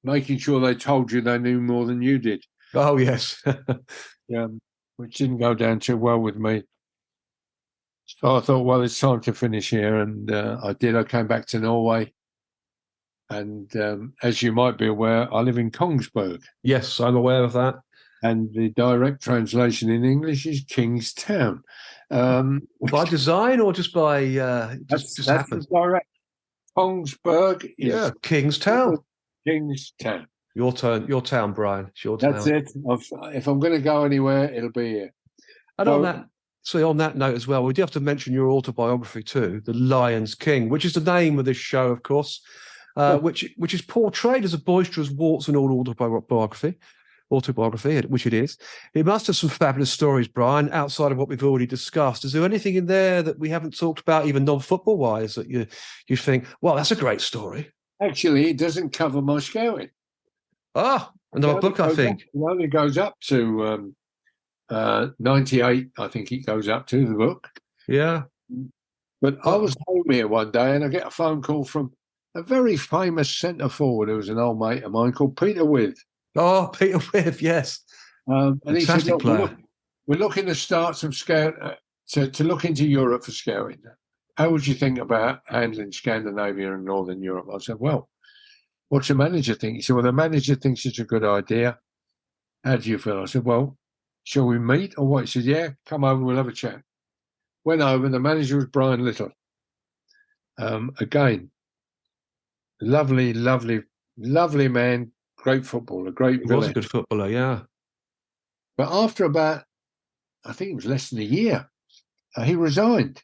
making sure they told you they knew more than you did. Oh, yes. Which didn't go down too well with me. So I thought, well, it's time to finish here. And I did. I came back to Norway. And as you might be aware, I live in Kongsberg. Yes, I'm aware of that. And the direct translation in English is Kingstown. By design or just by just happens? Direct. Kongsberg is Kingstown. Kingstown. Your town, Brian. It's your town. That's it. If I'm going to go anywhere, it'll be here. And on that note as well, we do have to mention your autobiography too, The Lion's King, which is the name of this show, of course, which is portrayed as a boisterous, warts and all autobiography, which it is. It must have some fabulous stories, Brian, outside of what we've already discussed. Is there anything in there that we haven't talked about, even non-football wise, that you think, well, that's a great story? Actually, it doesn't cover my scouting. Another book, I think. It only goes up to 98, I think it goes up to the book. Yeah. But I was home here one day and I get a phone call from a very famous centre forward who was an old mate of mine called Peter With. Oh, Peter With, yes. And he said, we're looking to start some scout to look into Europe for scouting. How would you think about handling Scandinavia and Northern Europe? I said, well, what's the manager think? He said, well, the manager thinks it's a good idea. How do you feel? I said, well, shall we meet or what? He said, yeah, come over, we'll have a chat. Went over, the manager was Brian Little. Again, lovely man, great footballer, great villain. He was a good footballer, yeah. But after about, I think it was less than a year, he resigned.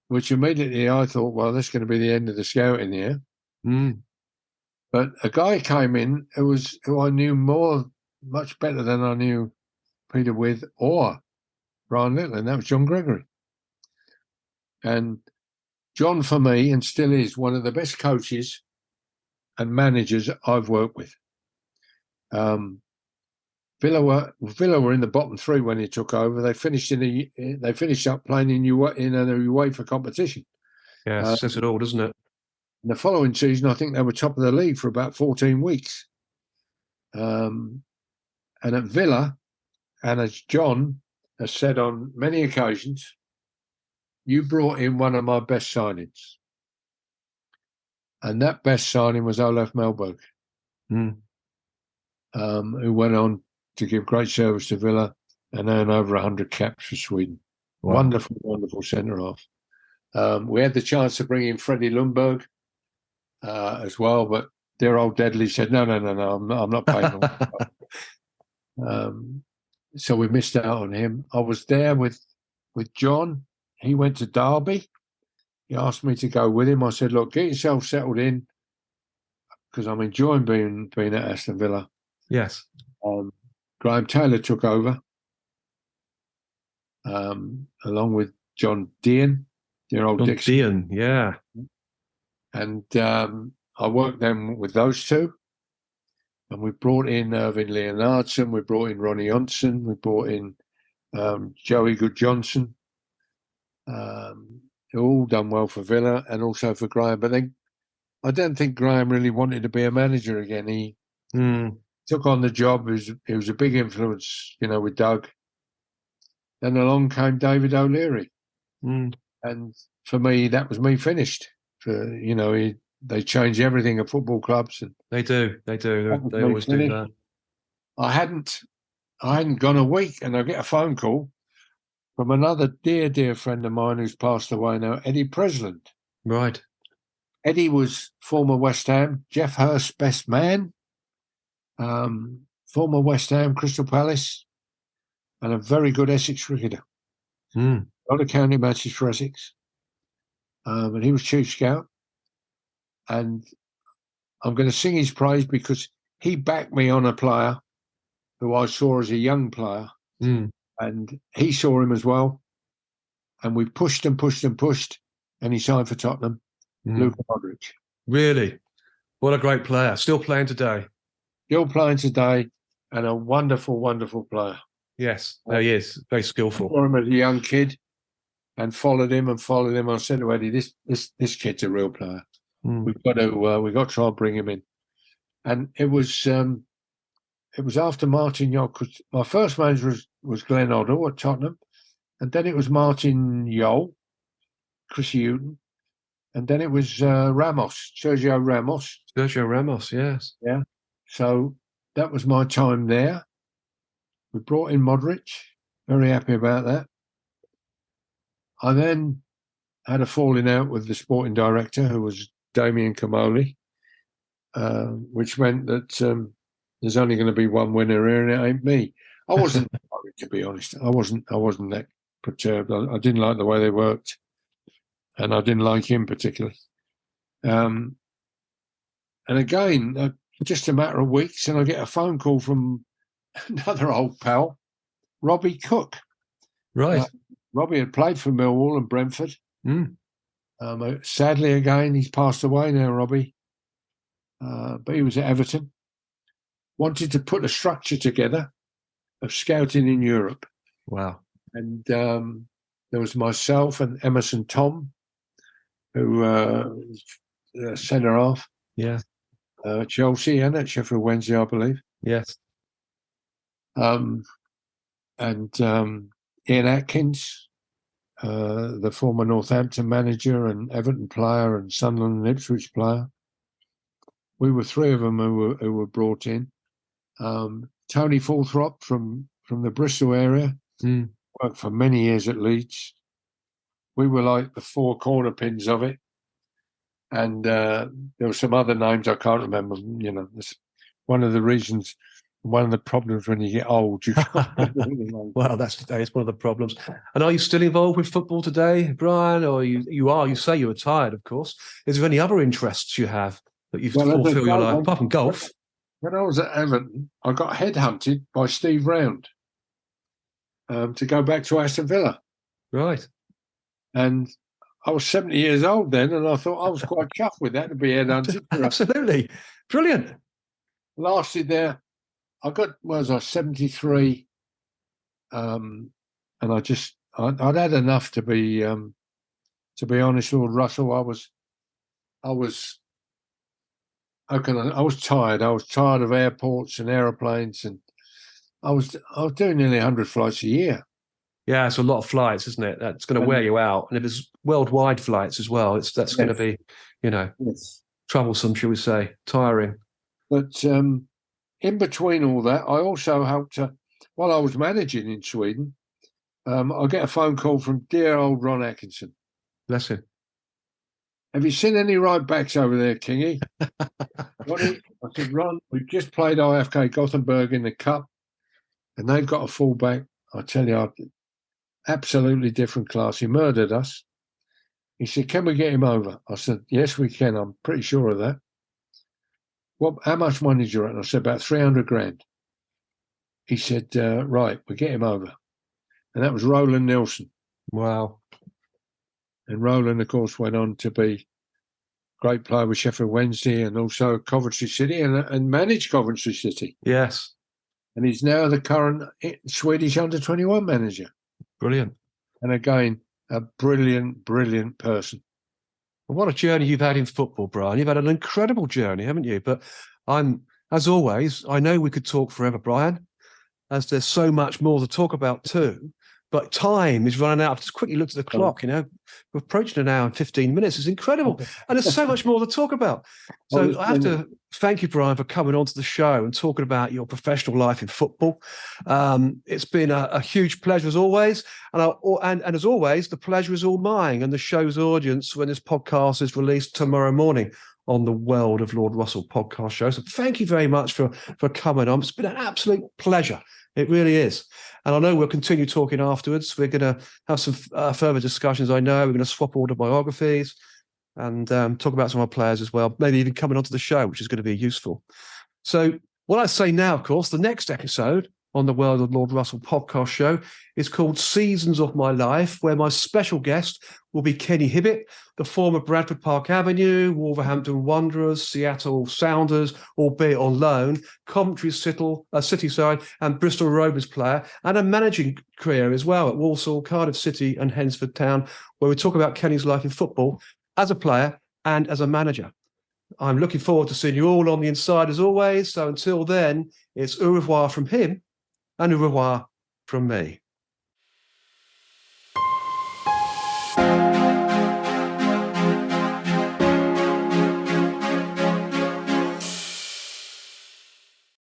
Which immediately I thought, well, that's going to be the end of the scouting here. But a guy came in who I knew much better than I knew Peter With or Brian Little, and that was John Gregory. And John, for me, and still is, one of the best coaches and managers I've worked with. Villa were in the bottom 3 when he took over. They finished up playing in a UEFA competition. Yeah, it says it all, doesn't it? In the following season, I think they were top of the league for about 14 weeks. And at Villa, and as John has said on many occasions, you brought in one of my best signings. And that best signing was Olaf Melberg, who went on to give great service to Villa and earn over 100 caps for Sweden. Wow. Wonderful centre-half. We had the chance to bring in Freddie Lundberg as well, but dear old Deadly said, no, I'm not paying. so we missed out on him. I was there with John. He went to Derby. He asked me to go with him. I said, look, get yourself settled in because I'm enjoying being at Aston Villa. Yes. Graham Taylor took over along with John Dean, dear old John Dixon. Dean, yeah. And I worked then with those two. And we brought in Irving Leonardson, we brought in Ronnie Johnson, we brought in Joey Good-Johnson. All done well for Villa and also for Graham. But then I don't think Graham really wanted to be a manager again. He took on the job. It was a big influence, with Doug. Then along came David O'Leary. And for me, that was me finished. They change everything at football clubs. And they do. They always do that. I hadn't gone a week and I get a phone call from another dear friend of mine who's passed away now, Eddie Presland. Right. Eddie was former West Ham, Jeff Hurst's best man, former West Ham, Crystal Palace, and a very good Essex cricketer. A lot of county matches for Essex. And he was chief scout. And I'm going to sing his praise because he backed me on a player who I saw as a young player. And he saw him as well. And we pushed and pushed and pushed. And he signed for Tottenham, Luka Modric. Really? What a great player. Still playing today. Still playing today and a wonderful, wonderful player. Yes, he is. Very skillful. I saw him as a young kid and followed him. I said to Eddie, this kid's a real player. We've got to try and bring him in. And it was after Martin Yole, because my first manager was Glenn Oddle at Tottenham, and then it was Martin Yole, Chrissy Houghton, and then it was Sergio Ramos. Sergio Ramos, yes. Yeah. So that was my time there. We brought in Modric, very happy about that. I then had a falling out with the sporting director, who was Damien Kamoli, which meant that there's only going to be one winner here, and it ain't me. I wasn't worried, to be honest. I wasn't that perturbed. I didn't like the way they worked, and I didn't like him particularly. And again, just a matter of weeks, and I get a phone call from another old pal, Robbie Cook. Right. Robbie had played for Millwall and Brentford. Sadly, again, he's passed away now, Robbie. But he was at Everton. Wanted to put a structure together of scouting in Europe. Wow. And there was myself and Emerson Tom, who was centre half. Yeah. Chelsea and at Sheffield Wednesday, I believe. Yes. And Ian Atkins, the former Northampton manager and Everton player and Sunderland and Ipswich player. We were three of them who were brought in. Tony Forthrop from the Bristol area, worked for many years at Leeds. We were like the four corner pins of it. And there were some other names I can't remember. That's one of the reasons, one of the problems when you get old. You can't Well, that's one of the problems. And are you still involved with football today, Brian? Or you say you're retired, of course. Is there any other interests you have that you fulfill your life, apart from golf? When I was at Everton, I got headhunted by Steve Round to go back to Aston Villa. Right. And I was 70 years old then, and I thought I was quite chuffed with that, to be headhunted. Absolutely. Brilliant. Lasted there. I got, 73. And I'd had enough, to be honest, Lord Russell. I was tired. I was tired of airports and aeroplanes, and I was doing nearly 100 flights a year. Yeah, it's a lot of flights, isn't it? That's going to wear you out. And if it's worldwide flights as well, that's going to be, troublesome, shall we say, tiring. But in between all that, I also helped while I was managing in Sweden, I get a phone call from dear old Ron Atkinson. Bless him. Have you seen any right backs over there, Kingy? I said, Ron, we've just played IFK Gothenburg in the Cup, and they've got a fullback. I tell you, absolutely different class. He murdered us. He said, "Can we get him over?" I said, "Yes, we can. I'm pretty sure of that." How much money do you reckon? I said, "About 300 grand. He said, "Right, we'll get him over." And that was Roland Nilsson. Wow. And Roland, of course, went on to be a great player with Sheffield Wednesday and also Coventry City and managed Coventry City. Yes. And he's now the current Swedish under-21 manager. Brilliant. And again, a brilliant, brilliant person. Well, what a journey you've had in football, Brian. You've had an incredible journey, haven't you? But as always, I know we could talk forever, Brian, as there's so much more to talk about too. But time is running out. I've just quickly looked at the clock, we're approaching an hour and 15 minutes. It's incredible. And there's so much more to talk about. So I have to thank you, Brian, for coming onto the show and talking about your professional life in football. It's been a huge pleasure as always. And as always, the pleasure is all mine and the show's audience when this podcast is released tomorrow morning on the World of Lord Russell podcast show. So thank you very much for coming on. It's been an absolute pleasure. It really is. And I know we'll continue talking afterwards. We're going to have some further discussions, I know. We're going to swap autobiographies and talk about some of our players as well, maybe even coming onto the show, which is going to be useful. So what I say now, of course, the next episode on the World of Lord Russell podcast show is called Seasons of My Life, where my special guest will be Kenny Hibbett, the former Bradford Park Avenue, Wolverhampton Wanderers, Seattle Sounders, albeit on loan, Coventry City, and Bristol Rovers player, and a managing career as well at Walsall, Cardiff City and Hednesford Town, where we talk about Kenny's life in football as a player and as a manager. I'm looking forward to seeing you all on the inside as always. So until then, it's au revoir from him and au revoir from me.